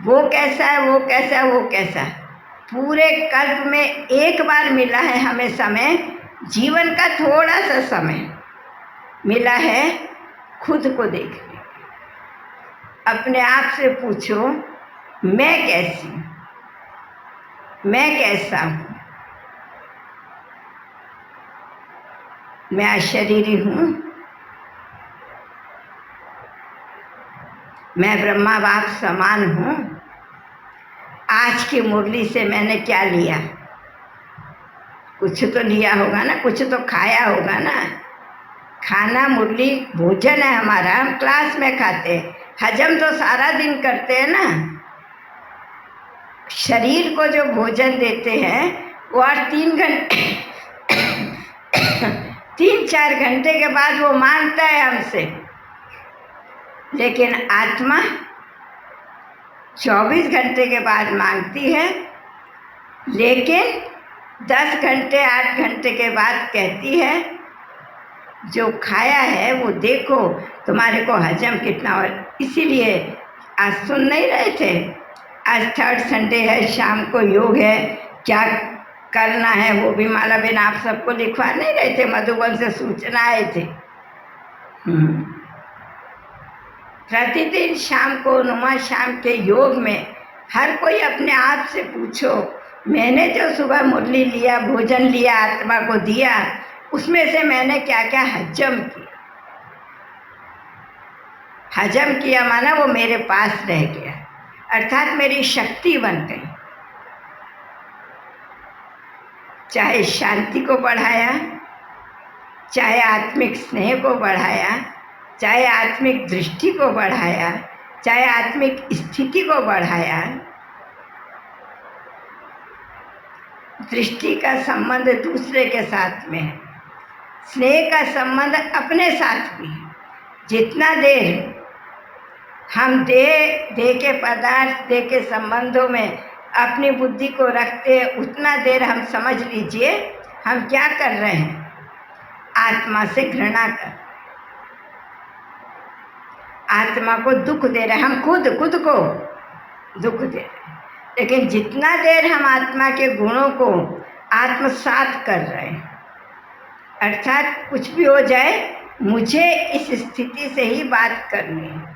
वो कैसा है, वो कैसा है, वो कैसा है, पूरे कल्प में एक बार मिला है हमें समय, जीवन का थोड़ा सा समय मिला है खुद को देखने। अपने आप से पूछो, मैं कैसी हूँ, मैं कैसा हूँ? मैं अशरीरी हूँ, मैं ब्रह्मा बाप समान हूँ। आज की मुरली से मैंने क्या लिया? कुछ तो लिया होगा ना, कुछ तो खाया होगा ना। खाना मुरली भोजन है हमारा, हम क्लास में खाते हैं, हजम तो सारा दिन करते हैं ना। शरीर को जो भोजन देते हैं वो 3-4 घंटे के बाद वो मांगता है हमसे, लेकिन आत्मा 24 घंटे के बाद मांगती है, लेकिन 10 घंटे 8 घंटे के बाद कहती है जो खाया है वो देखो तुम्हारे को हजम कितना हो। इसीलिए आज सुन नहीं रहे थे, आज 3rd संडे है, शाम को योग है, क्या करना है वो भी माला बहन आप सबको लिखवा नहीं रहे थे, मधुबन से सूचना आए थे। प्रतिदिन शाम को नुमा शाम के योग में हर कोई अपने आप से पूछो, मैंने जो सुबह मुरली लिया, भोजन लिया, आत्मा को दिया, उसमें से मैंने क्या क्या हजम किया। हजम किया माना वो मेरे पास रह गया, अर्थात मेरी शक्ति बन गई। चाहे शांति को बढ़ाया, चाहे आत्मिक स्नेह को बढ़ाया, चाहे आत्मिक दृष्टि को बढ़ाया, चाहे आत्मिक स्थिति को बढ़ाया। दृष्टि का संबंध दूसरे के साथ में है, स्नेह का संबंध अपने साथ भी है। जितना देर हम देह के पदार्थ, देह के संबंधों में अपनी बुद्धि को रखते हैं, उतना देर हम समझ लीजिए हम क्या कर रहे हैं, आत्मा से घृणा कर, आत्मा को दुख दे रहे हैं, हम खुद को दुख दे रहे हैं। लेकिन जितना देर हम आत्मा के गुणों को आत्मसात कर रहे हैं, अर्थात कुछ भी हो जाए मुझे इस स्थिति से ही बात करनी है,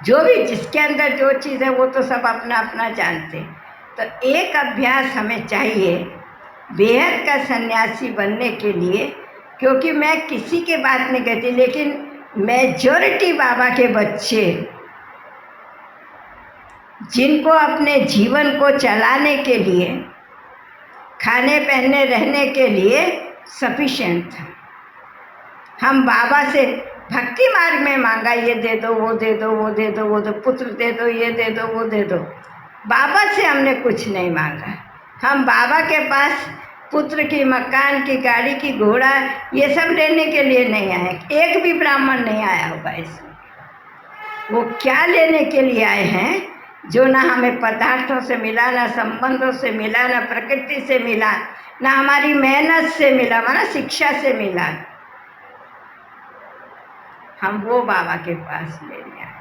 जो भी जिसके अंदर जो चीज़ है वो तो सब अपना अपना जानते। तो एक अभ्यास हमें चाहिए बेहद का सन्यासी बनने के लिए, क्योंकि मैं किसी की बात नहीं कहती, लेकिन मेजॉरिटी बाबा के बच्चे जिनको अपने जीवन को चलाने के लिए खाने पहनने रहने के लिए सफिशिएंट था। हम बाबा से भक्ति मार्ग में मांगा, ये दे दो, वो दे दो, वो दे दो, वो दो, पुत्र दे दो, ये दे दो, वो दे दो। बाबा से हमने कुछ नहीं मांगा। हम बाबा के पास पुत्र की, मकान की, गाड़ी की, घोड़ा, ये सब लेने के लिए नहीं आए। एक भी ब्राह्मण नहीं आया होगा इसमें। वो क्या लेने के लिए आए हैं जो ना हमें पदार्थों से मिला, ना संबंधों से मिला, ना प्रकृति से मिला, ना हमारी मेहनत से मिला, माना शिक्षा से मिला। हम वो बाबा के पास लेने आए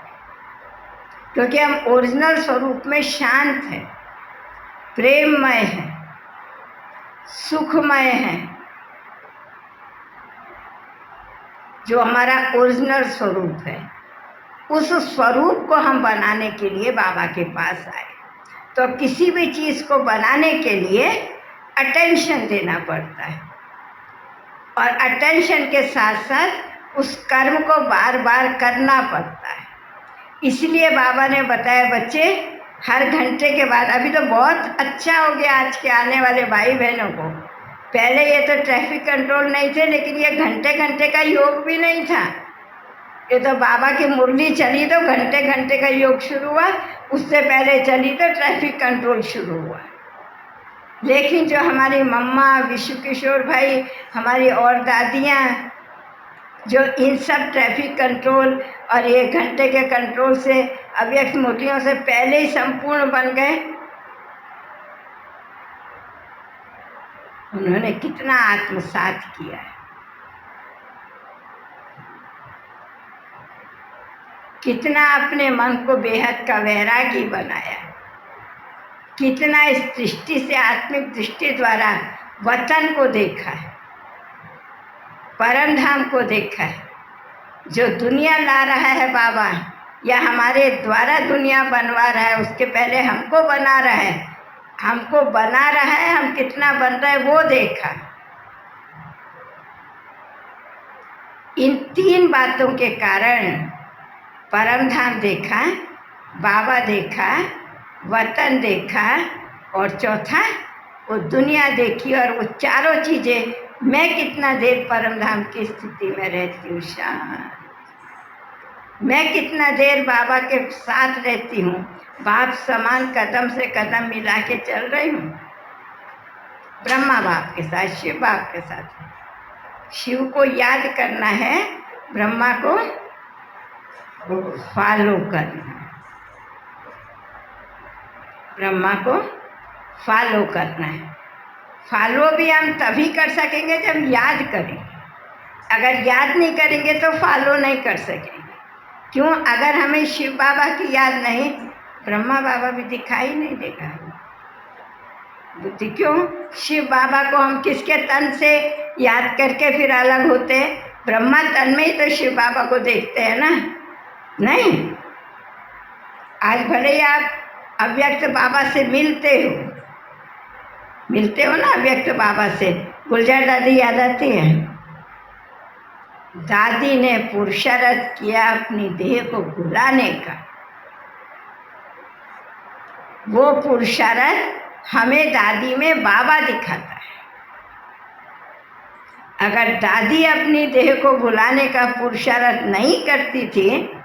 क्योंकि हम ओरिजिनल स्वरूप में शांत हैं, प्रेममय हैं, सुखमय हैं। जो हमारा ओरिजिनल स्वरूप है, उस स्वरूप को हम बनाने के लिए बाबा के पास आए। तो किसी भी चीज़ को बनाने के लिए अटेंशन देना पड़ता है, और अटेंशन के साथ साथ उस कर्म को बार बार करना पड़ता है। इसलिए बाबा ने बताया बच्चे, हर घंटे के बाद, अभी तो बहुत अच्छा हो गया आज के आने वाले भाई बहनों को, पहले ये तो ट्रैफिक कंट्रोल नहीं थे, लेकिन ये घंटे घंटे का योग भी नहीं था। ये तो बाबा की मुरली चली तो घंटे घंटे का योग शुरू हुआ, उससे पहले चली तो ट्रैफिक कंट्रोल शुरू हुआ। लेकिन जो हमारी मम्मा, विश्व किशोर भाई, हमारी और दादियाँ, जो इन सब ट्रैफिक कंट्रोल और ये घंटे के कंट्रोल से, अव्यक्त मुरलियों से पहले ही संपूर्ण बन गए, उन्होंने कितना आत्मसात किया है, कितना अपने मन को बेहद का वैरागी बनाया, कितना इस दृष्टि से, आत्मिक दृष्टि द्वारा वतन को देखा है, परम धाम को देखा है। जो दुनिया ला रहा है बाबा, या हमारे द्वारा दुनिया बनवा रहा है, उसके पहले हमको बना रहा है, हमको बना रहा है, हम कितना बन रहे हैं वो देखा। इन तीन बातों के कारण परम धाम देखा, बाबा देखा, वतन देखा, और चौथा वो दुनिया देखी। और वो चारों चीज़ें, मैं कितना देर परम धाम की स्थिति में रहती हूँ शांत, मैं कितना देर बाबा के साथ रहती हूँ, बाप समान कदम से कदम मिला के चल रही हूँ, ब्रह्मा बाप के साथ, शिव बाप के साथ। शिव को याद करना है, ब्रह्मा को फॉलो करना है, ब्रह्मा को फॉलो करना है। फॉलो भी हम तभी कर सकेंगे जब याद करेंगे। अगर याद नहीं करेंगे तो फॉलो नहीं कर सकेंगे। क्यों? अगर हमें शिव बाबा की याद नहीं, ब्रह्मा बाबा भी दिखाई नहीं देगा। बुद्धि क्यों? शिव बाबा को हम किसके तन से याद करके फिर अलग होते हैं? ब्रह्मा तन में ही तो शिव बाबा को देखते हैं ना। नहीं, आज भले ही आप अव्यक्त बाबा से मिलते हो ना, अव्यक्त बाबा से। गुलजार दादी याद आती है? दादी ने पुरुषार्थ किया अपनी देह को भुलाने का। वो पुरुषार्थ हमें दादी में बाबा दिखाता है। अगर दादी अपनी देह को भुलाने का पुरुषार्थ नहीं करती थी,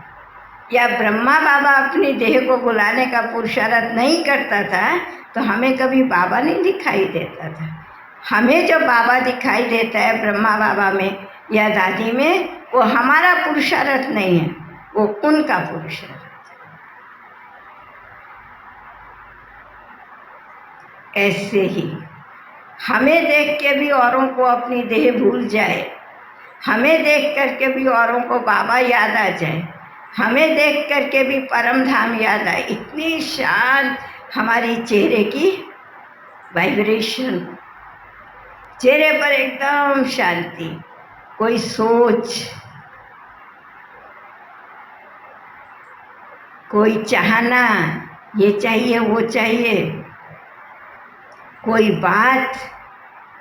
या ब्रह्मा बाबा अपनी देह को भुलाने का पुरुषार्थ नहीं करता था, तो हमें कभी बाबा नहीं दिखाई देता था। हमें जो बाबा दिखाई देता है ब्रह्मा बाबा में या दादी में, वो हमारा पुरुषार्थ नहीं है, वो उनका पुरुषार्थ। ऐसे ही हमें देख के भी औरों को अपनी देह भूल जाए, हमें देख करके भी औरों को बाबा याद आ जाए, हमें देख करके भी परम धाम याद आए। इतनी शांत हमारी चेहरे की वाइब्रेशन, चेहरे पर एकदम शांति, कोई सोच, कोई चाहना, ये चाहिए वो चाहिए, कोई बात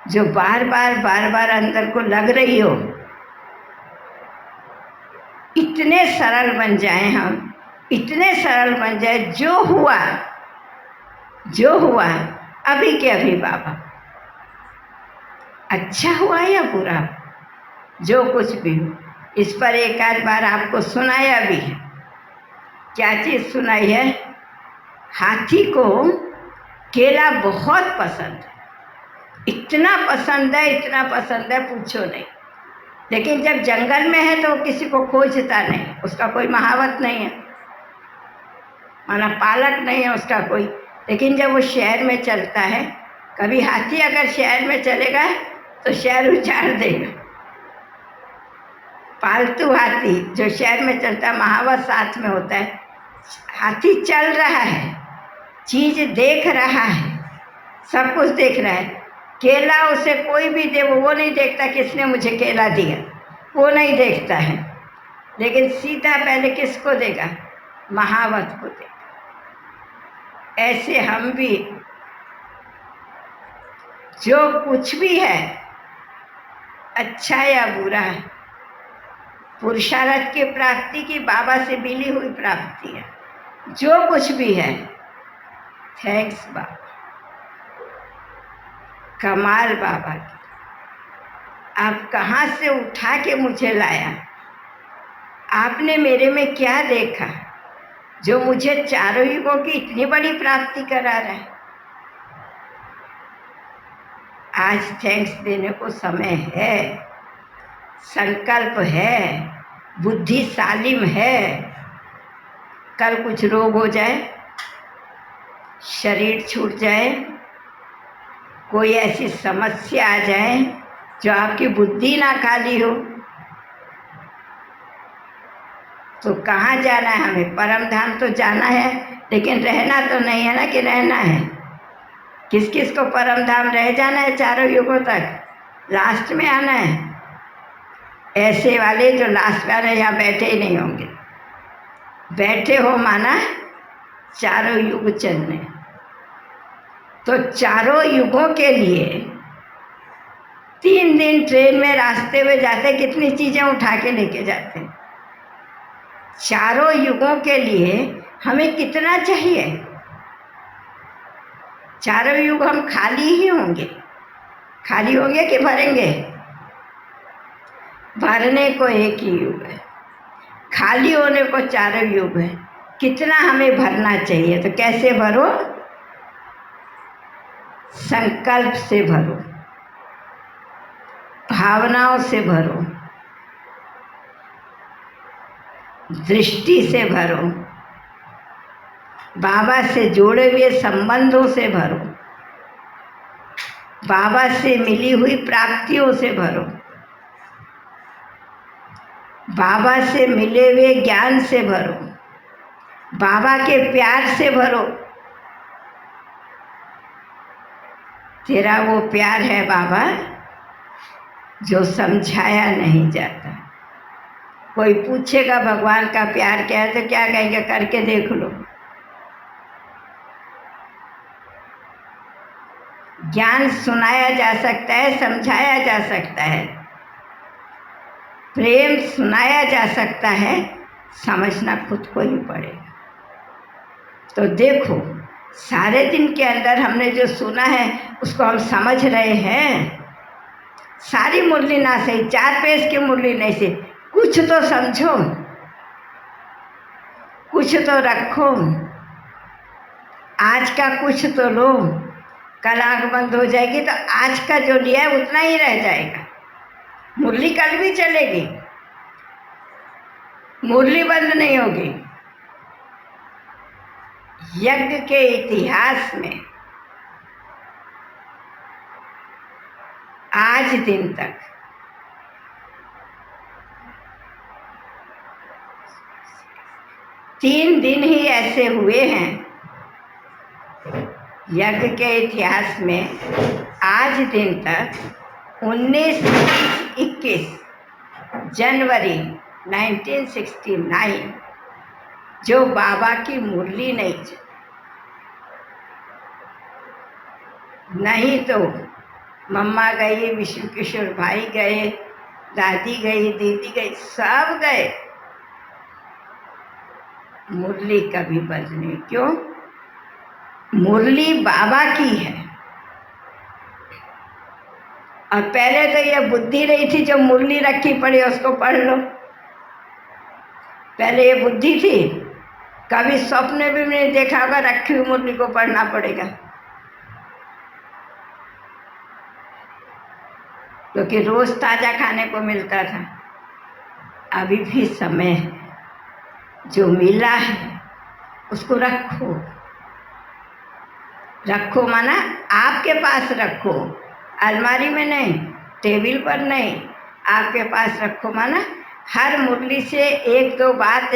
जो बार बार अंदर को लग रही हो, इतने सरल बन जाए हम, इतने सरल बन जाए। जो हुआ अभी के अभी बाबा, अच्छा हुआ या बुरा, जो कुछ भी हो, इस पर एक आध बार आपको सुनाया भी है। क्या चीज़ सुनाई है? हाथी को केला बहुत पसंद है, इतना पसंद है, इतना पसंद है पूछो नहीं। लेकिन जब जंगल में है तो वो किसी को खोजता नहीं, उसका कोई महावत नहीं है, माना पालक नहीं है उसका कोई। लेकिन जब वो शहर में चलता है, कभी हाथी अगर शहर में चलेगा तो शहर उजाड़ देगा। पालतू हाथी जो शहर में चलता है, महावत साथ में होता है। हाथी चल रहा है, चीज देख रहा है, सब कुछ देख रहा है। केला उसे कोई भी दे, वो नहीं देखता किसने मुझे केला दिया, वो नहीं देखता है। लेकिन सीधा पहले किसको देगा? महावत को देगा। ऐसे हम भी जो कुछ भी है, अच्छा या बुरा है, पुरुषार्थ की प्राप्ति की बाबा से मिली हुई प्राप्ति है। जो कुछ भी है, थैंक्स बाबा, कमाल बाबा की। आप कहाँ से उठा के मुझे लाया? आपने मेरे में क्या देखा जो मुझे चारों युगों की इतनी बड़ी प्राप्ति करा रहा है? आज थैंक्स देने को समय है, संकल्प है, बुद्धि सालिम है। कल कुछ रोग हो जाए, शरीर छूट जाए, कोई ऐसी समस्या आ जाए जो आपकी बुद्धि ना खाली हो, तो कहाँ जाना है हमें? परम धाम तो जाना है, लेकिन रहना तो नहीं है ना कि रहना है। किस किस को परम धाम रह जाना है चारों युगों तक, लास्ट में आना है। ऐसे वाले जो लास्ट में आ रहे, यहाँ बैठे ही नहीं होंगे। बैठे हो माना चारों युग चलने। तो चारों युगों के लिए 3 दिन ट्रेन में रास्ते में जाते, कितनी चीजें उठा के लेके जाते। चारों युगों के लिए हमें कितना चाहिए? चारों युग हम खाली ही होंगे। खाली होंगे कि भरेंगे? भरने को एक ही युग है, खाली होने को चारों युग है। कितना हमें भरना चाहिए? तो कैसे भरो? संकल्प से भरो, भावनाओं से भरो, दृष्टि से भरो, बाबा से जुड़े हुए संबंधों से भरो, बाबा से मिली हुई प्राप्तियों से भरो, बाबा से मिले हुए ज्ञान से भरो, बाबा के प्यार से भरो। तेरा वो प्यार है बाबा जो समझाया नहीं जाता। कोई पूछेगा भगवान का प्यार क्या है, तो क्या कहेंगे? करके देख लो। ज्ञान सुनाया जा सकता है, समझाया जा सकता है, प्रेम सुनाया जा सकता है, समझना खुद को ही पड़ेगा। तो देखो, सारे दिन के अंदर हमने जो सुना है उसको हम समझ रहे हैं। सारी मुरली ना सही, 4 पेज की मुरली नहीं सही, कुछ तो समझो, कुछ तो रखो, आज का कुछ तो लो। कल आँख बंद हो जाएगी तो आज का जो लिया है उतना ही रह जाएगा। मुरली कल भी चलेगी, मुरली बंद नहीं होगी। यज्ञ के इतिहास में आज दिन तक तीन दिन ही ऐसे हुए हैं यज्ञ के इतिहास में, आज दिन तक 19, 21 जनवरी 1969 जो बाबा की मुरली नहीं चली। नहीं तो मम्मा गई, विष्णु किशोर भाई गए, दादी गई, दीदी गई, सब गए, मुरली कभी बंद नहीं। क्यों? मुरली बाबा की है। और पहले तो ये बुद्धि रही थी, जो मुरली रखी पड़ी उसको पढ़ लो। पहले ये बुद्धि थी, कभी स्वप्न में भी नहीं देखा होगा रखी हुई मुरली को पढ़ना पड़ेगा, क्योंकि रोज ताजा खाने को मिलता था। अभी भी समय है, जो मिला है उसको रखो। रखो माना आपके पास रखो, अलमारी में नहीं, टेबल पर नहीं, आपके पास रखो। माना हर मुरली से एक दो बात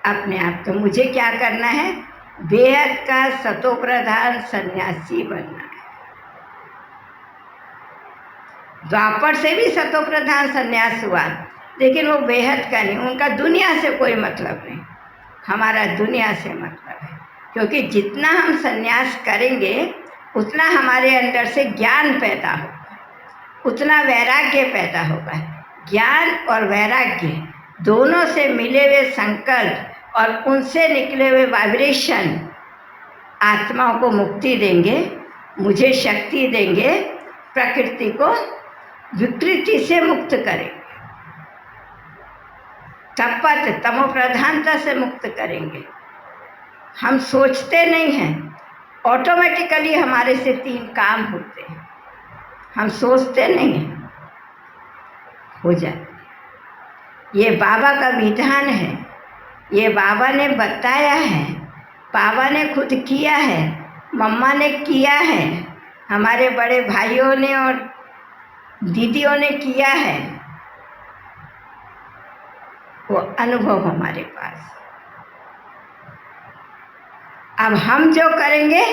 अपने आप। तो मुझे क्या करना है? बेहद का सतोप्रधान सन्यासी बनना है। द्वापर से भी सतोप्रधान सन्यास हुआ, लेकिन वो बेहद का नहीं, उनका दुनिया से कोई मतलब नहीं। हमारा दुनिया से मतलब है, क्योंकि जितना हम सन्यास करेंगे उतना हमारे अंदर से ज्ञान पैदा होगा, उतना वैराग्य पैदा होगा। ज्ञान और वैराग्य दोनों से मिले हुए संकल्प और उनसे निकले हुए वाइब्रेशन आत्माओं को मुक्ति देंगे, मुझे शक्ति देंगे, प्रकृति को विकृति से मुक्त करेंगे, तपत तमो प्रधानता से मुक्त करेंगे। हम सोचते नहीं हैं, ऑटोमेटिकली हमारे से 3 काम होते हैं, हम सोचते नहीं हैं, हो जाते। ये बाबा का विधान है, ये बाबा ने बताया है, बाबा ने खुद किया है, मम्मा ने किया है, हमारे बड़े भाइयों ने और दीदियों ने किया है। वो अनुभव हमारे पास। अब हम जो करेंगे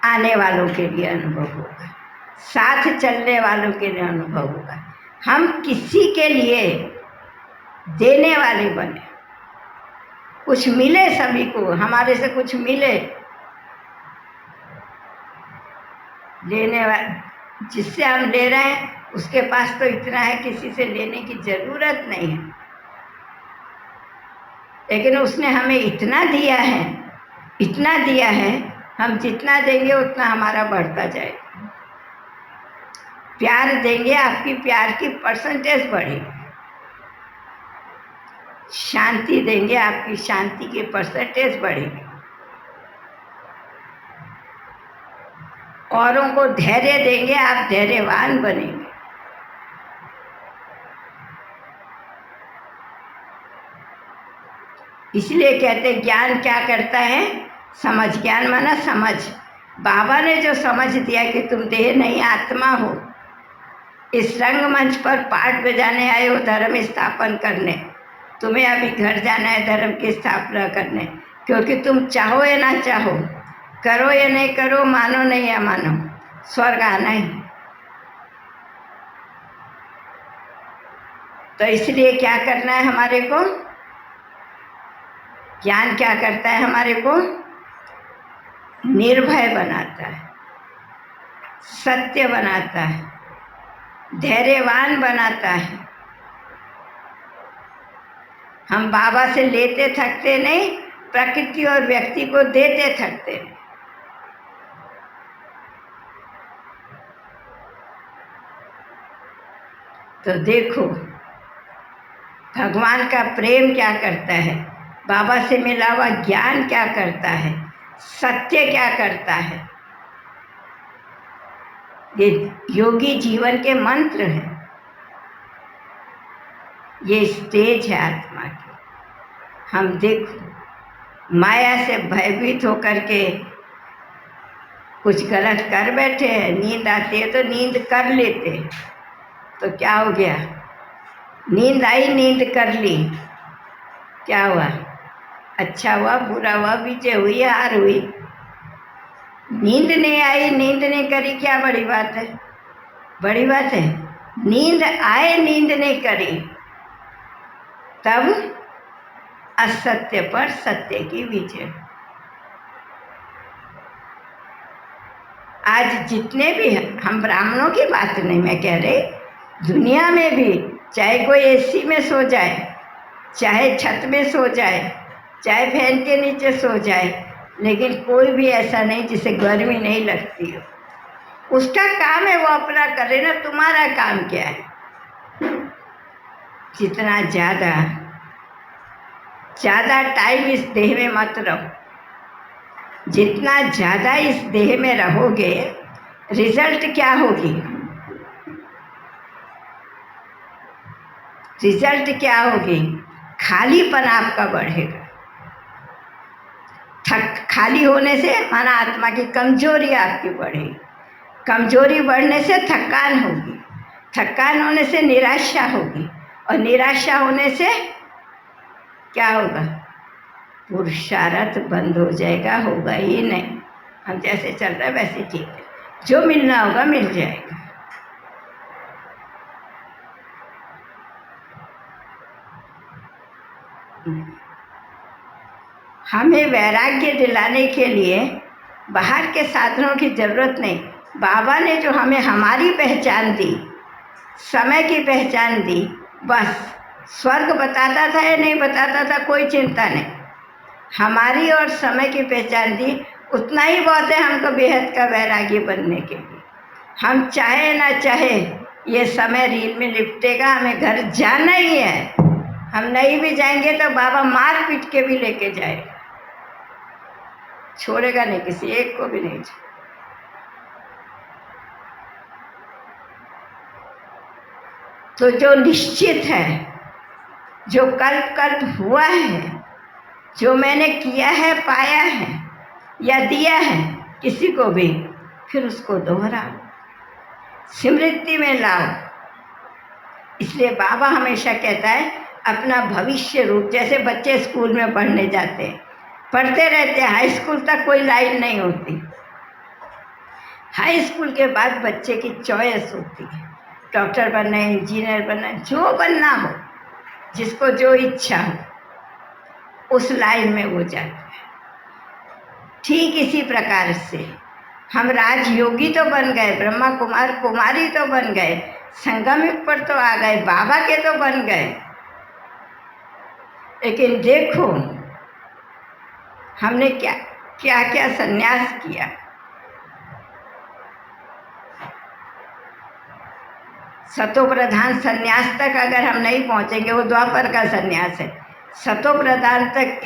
आने वालों के लिए अनुभव होगा, साथ चलने वालों के लिए अनुभव होगा। हम किसी के लिए देने वाले बने, कुछ मिले सभी को, हमारे से कुछ मिले। लेने वाले जिससे हम ले रहे हैं उसके पास तो इतना है, किसी से लेने की जरूरत नहीं है, लेकिन उसने हमें इतना दिया है, इतना दिया है, हम जितना देंगे उतना हमारा बढ़ता जाएगा। प्यार देंगे, आपकी प्यार की परसेंटेज बढ़ेगी। शांति देंगे, आपकी शांति की परसेंटेज बढ़ेगी। औरों को धैर्य देंगे, आप धैर्यवान बनेंगे। इसलिए कहते ज्ञान क्या करता है? समझ। ज्ञान माना समझ। बाबा ने जो समझ दिया कि तुम देह नहीं आत्मा हो, इस रंगमंच पर पाठ बजाने आए हो धर्म स्थापन करने, तुम्हें अभी घर जाना है धर्म की स्थापना करने, क्योंकि तुम चाहो या ना चाहो, करो या नहीं करो, मानो नहीं या मानो, स्वर्ग आना ही। तो इसलिए क्या करना है हमारे को? ज्ञान क्या करता है? हमारे को निर्भय बनाता है, सत्य बनाता है, धैर्यवान बनाता है। हम बाबा से लेते थकते नहीं, प्रकृति और व्यक्ति को देते थकते नहीं। तो देखो भगवान का प्रेम क्या करता है, बाबा से मिला हुआ ज्ञान क्या करता है, सत्य क्या करता है। ये योगी जीवन के मंत्र हैं, ये स्टेज है आत्मा की। हम देखो माया से भयभीत होकर के कुछ गलत कर बैठे हैं, नींद आती है तो नींद कर लेते हैं, तो क्या हो गया? नींद आई, नींद कर ली, क्या हुआ? अच्छा हुआ, बुरा हुआ, विजय हुई, हार हुई। नींद नहीं आई, नींद नहीं करी, क्या बड़ी बात है? बड़ी बात है। नींद आए, नींद नहीं करी, तब असत्य पर सत्य की विजय। आज जितने भी हम ब्राह्मणों की बात नहीं मैं कह रही, दुनिया में भी चाहे कोई एसी में सो जाए, चाहे छत में सो जाए, चाहे फैन के नीचे सो जाए, लेकिन कोई भी ऐसा नहीं जिसे गर्मी नहीं लगती हो। उसका काम है वो अपना करे ना, तुम्हारा काम क्या है? जितना ज़्यादा टाइम इस देह में मत रहो। जितना ज़्यादा इस देह में रहोगे, रिजल्ट क्या होगी? रिजल्ट क्या होगी? खालीपन आपका बढ़ेगा। खाली होने से माना आत्मा की कमजोरी आपकी बढ़ेगी। कमजोरी बढ़ने से थकान होगी। थकान होने से निराशा होगी। और निराशा होने से क्या होगा? पुरुषार्थ बंद हो जाएगा, होगा ही नहीं। हम जैसे चल रहे वैसे ठीक है, जो मिलना होगा मिल जाएगा। हमें वैराग्य दिलाने के लिए बाहर के साधनों की जरूरत नहीं। बाबा ने जो हमें हमारी पहचान दी, समय की पहचान दी, बस। स्वर्ग बताता था या नहीं बताता था, कोई चिंता नहीं। हमारी और समय की पहचान दी, उतना ही बहुत है हमको बेहद का वैरागी बनने के लिए। हम चाहे ना चाहे ये समय रील में लिपटेगा, हमें घर जाना ही है। हम नहीं भी जाएंगे तो बाबा मार पीट के भी लेके जाएगा, छोड़ेगा नहीं, किसी एक को भी नहीं छोड़ेगा। तो जो निश्चित है, जो कल्प हुआ है, जो मैंने किया है, पाया है या दिया है किसी को भी, फिर उसको दोहराओ, स्मृति में लाओ। इसलिए बाबा हमेशा कहता है अपना भविष्य रूप। जैसे बच्चे स्कूल में पढ़ने जाते हैं, पढ़ते रहते हैं, हाई स्कूल तक कोई लाइन नहीं होती। हाई स्कूल के बाद बच्चे की चॉइस होती है, डॉक्टर बनना है, इंजीनियर बनना है, जो बनना हो, जिसको जो इच्छा हो उस लाइन में वो जाता है। ठीक इसी प्रकार से हम राजयोगी तो बन गए, ब्रह्मा कुमार कुमारी तो बन गए, संगमिक पर तो आ गए, बाबा के तो बन गए। लेकिन देखो हमने क्या क्या क्या संन्यास किया। सतो प्रधान संन्यास तक अगर हम नहीं पहुंचेंगे, वो द्वापर का संन्यास है, सतो प्रधान तक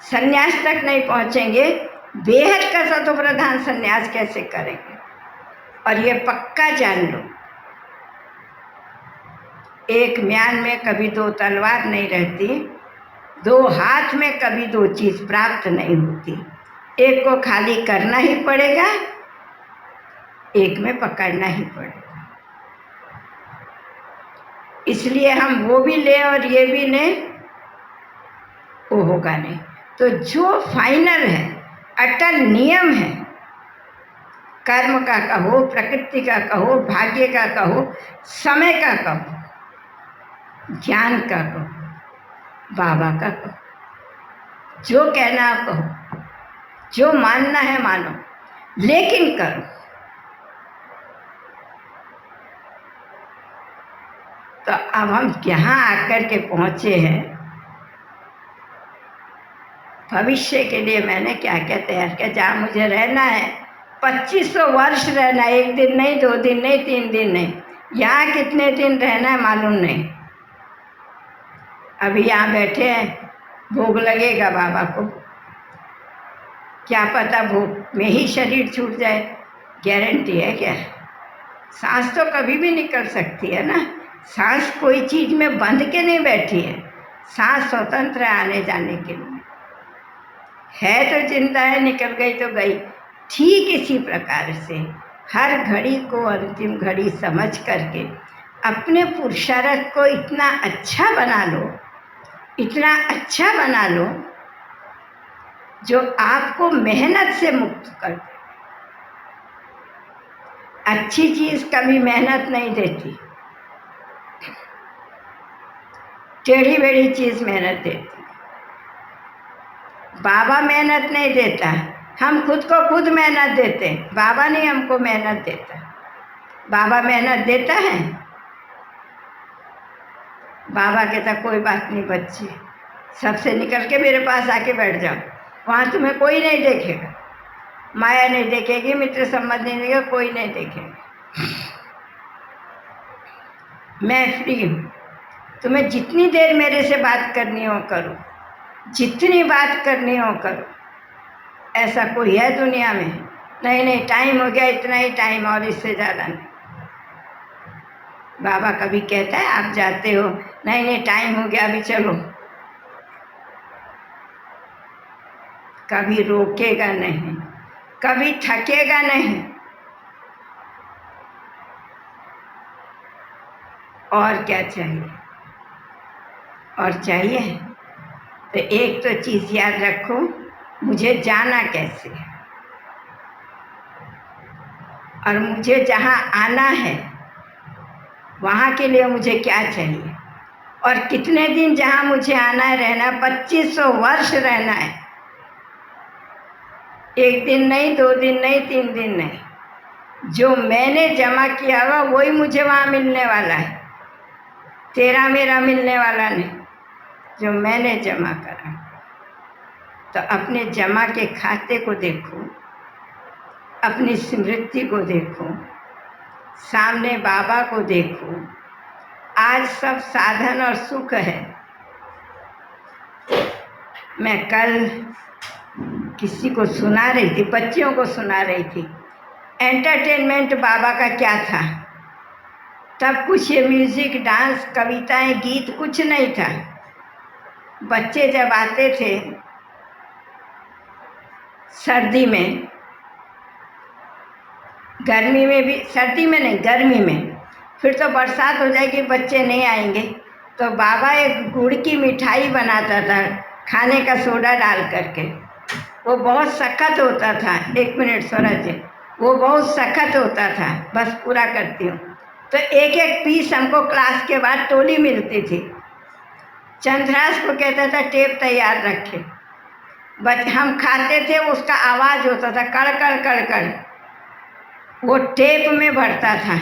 संन्यास तक नहीं पहुंचेंगे, बेहद का सतो प्रधान संन्यास कैसे करेंगे? और ये पक्का जान लो, एक म्यान में कभी दो तलवार नहीं रहती, दो हाथ में कभी दो चीज प्राप्त नहीं होती। एक को खाली करना ही पड़ेगा, एक में पकड़ना ही पड़ेगा। इसलिए हम वो भी लें और ये भी लें, वो होगा नहीं। तो जो फाइनल है, अटल नियम है, कर्म का कहो, प्रकृति का कहो, भाग्य का कहो, समय का कहो, ज्ञान का कहो, बाबा का कहो, जो कहना आप कहो, जो मानना है मानो, लेकिन करो। तो अब हम यहाँ आकर के पहुंचे हैं, भविष्य के लिए मैंने क्या क्या तैयार किया। जहाँ मुझे रहना है 2500 वर्ष रहना, एक दिन नहीं, 2 दिन नहीं, 3 दिन नहीं, यहाँ कितने दिन रहना है मालूम नहीं। अभी यहाँ बैठे हैं, भोग लगेगा बाबा को, क्या पता भोग में ही शरीर छूट जाए, गारंटी है क्या? सांस तो कभी भी निकल सकती है ना, सांस कोई चीज में बंध के नहीं बैठी है, सांस स्वतंत्र है आने जाने के लिए, है तो जिंदा है, निकल गई तो गई। ठीक इसी प्रकार से हर घड़ी को अंतिम घड़ी समझ करके अपने पुरुषार्थ को इतना अच्छा बना लो, इतना अच्छा बना लो जो आपको मेहनत से मुक्त कर दे। अच्छी चीज कभी मेहनत नहीं देती, टेढ़ी बेढ़ी चीज मेहनत देती। बाबा मेहनत नहीं देता, हम खुद को खुद मेहनत देते, बाबा नहीं हमको मेहनत देता। बाबा मेहनत देता है, बाबा कहता कोई बात नहीं बच्ची, सबसे निकल के मेरे पास आके बैठ जाओ, वहाँ तुम्हें कोई नहीं देखेगा। माया नहीं देखेगी, मित्र संबंध नहीं देखेगा, कोई नहीं देखेगा। मैं फ्री हूँ, तुम्हें जितनी देर मेरे से बात करनी हो करो, जितनी बात करनी हो करो। ऐसा कोई है दुनिया में? नहीं, टाइम हो गया, इतना ही टाइम और इससे ज़्यादा नहीं। बाबा कभी कहता है आप जाते हो, नहीं टाइम हो गया, अभी चलो। कभी रोकेगा नहीं, कभी थकेगा नहीं। और क्या चाहिए? और चाहिए तो एक तो चीज़ याद रखो, मुझे जाना कैसे है और मुझे जहाँ आना है वहाँ के लिए मुझे क्या चाहिए, और कितने दिन जहाँ मुझे आना है रहना, 2500 वर्ष रहना है। एक दिन नहीं, 2 दिन नहीं, 3 दिन नहीं। जो मैंने जमा किया हुआ वही मुझे वहाँ मिलने वाला है। तेरा मेरा मिलने वाला नहीं, जो मैंने जमा करा। तो अपने जमा के खाते को देखो, अपनी स्मृति को देखो, सामने बाबा को देखो। आज सब साधन और सुख है। मैं कल किसी को सुना रही थी, बच्चियों को सुना रही थी, एंटरटेनमेंट बाबा का क्या था। तब कुछ ये म्यूजिक, डांस, कविताएं, गीत कुछ नहीं था। बच्चे जब आते थे सर्दी में, गर्मी में भी, सर्दी में नहीं गर्मी में, फिर तो बरसात हो जाएगी, बच्चे नहीं आएंगे, तो बाबा एक गुड़ की मिठाई बनाता था खाने का सोडा डाल करके। वो बहुत सख्त होता था। 1 मिनट स्वराज जी, वो बहुत सख्त होता था। बस पूरा करती हूँ। तो एक एक पीस हमको क्लास के बाद टोली मिलती थी। चंद्रास को कहता था टेप तैयार रखे। बट हम खाते थे, उसका आवाज़ होता था कड़ कड़ कड़ कड़, वो टेप में भरता था।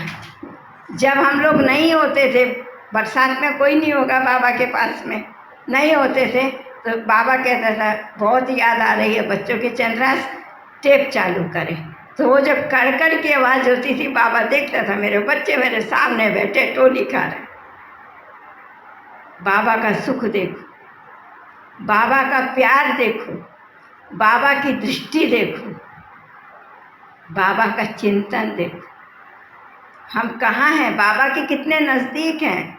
जब हम लोग नहीं होते थे, बरसात में कोई नहीं होगा बाबा के पास में, नहीं होते थे, तो बाबा कहता था बहुत याद आ रही है बच्चों की, चंद्रास टेप चालू करें। तो वो जब कड़कड़ की आवाज़ होती थी, बाबा देखता था मेरे बच्चे मेरे सामने बैठे टोली खा रहे। बाबा का सुख देखो, बाबा का प्यार देखो, बाबा की दृष्टि देखो, बाबा का चिंतन देखो। हम कहाँ हैं? बाबा के कितने नज़दीक हैं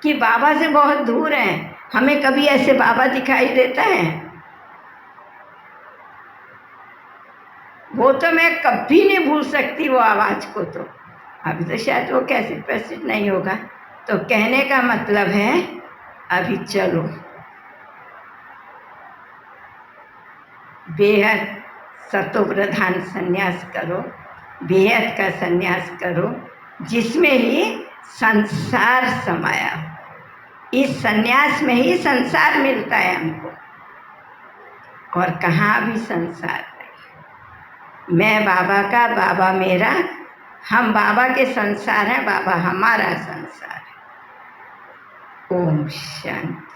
कि बाबा से बहुत दूर हैं। हमें कभी ऐसे बाबा दिखाई देता है? वो तो मैं कभी नहीं भूल सकती वो आवाज़ को। तो अभी तो शायद वो कैसे प्रसिद्ध नहीं होगा। तो कहने का मतलब है अभी चलो, बेहद सतोप्रधान संन्यास करो, बेहद का संन्यास करो, जिसमें ही संसार समाया। इस संन्यास में ही संसार मिलता है हमको, और कहाँ भी संसार नहीं। मैं बाबा का, बाबा मेरा, हम बाबा के संसार हैं, बाबा हमारा संसार है। ओम शांति।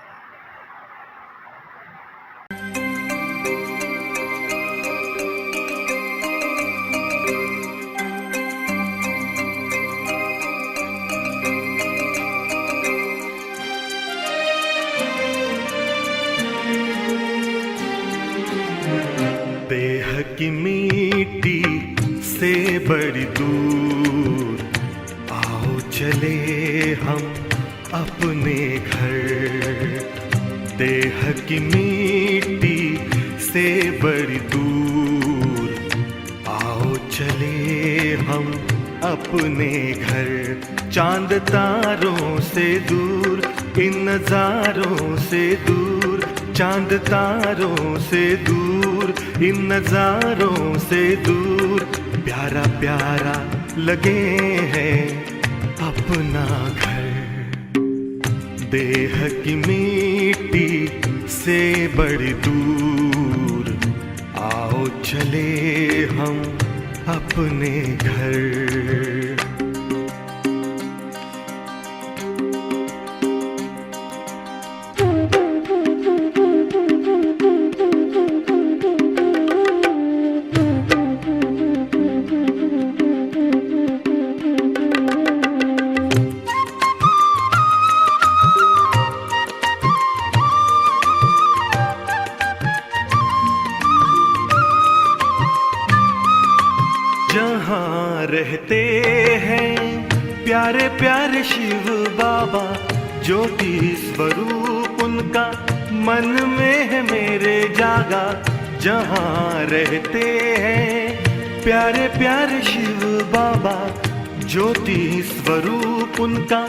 देह की मिट्टी से बड़ी दूर, आओ चले हम अपने घर। देह की मिट्टी से बड़ी दूर, आओ चले हम अपने घर। चांद तारों से दूर, इन नज़ारों से दूर, चांद तारों से दूर, इन नज़ारों से दूर, प्यारा प्यारा लगे है अपना घर। देह की मिट्टी से बड़ी दूर, आओ चले हम अपने घर। हैं प्यारे प्यारे शिव बाबा, ज्योति स्वरूप उनका मन में है मेरे जागा। जहाँ रहते हैं प्यारे प्यारे शिव बाबा, ज्योति स्वरूप उनका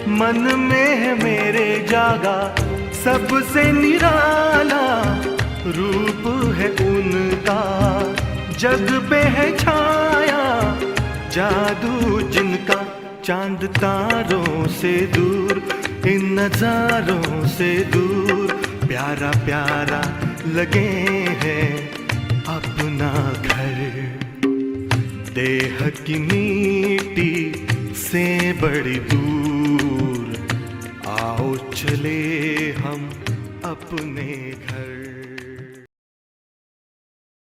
मन में है मेरे जागा। सबसे निराला रूप है उनका, जग पे है छाया जादू जिनका। चांद तारों से दूर, इन नजारों से दूर, प्यारा प्यारा लगे हैं अपना घर। देह की मिट्टी से बड़ी दूर, आओ चले हम अपने घर।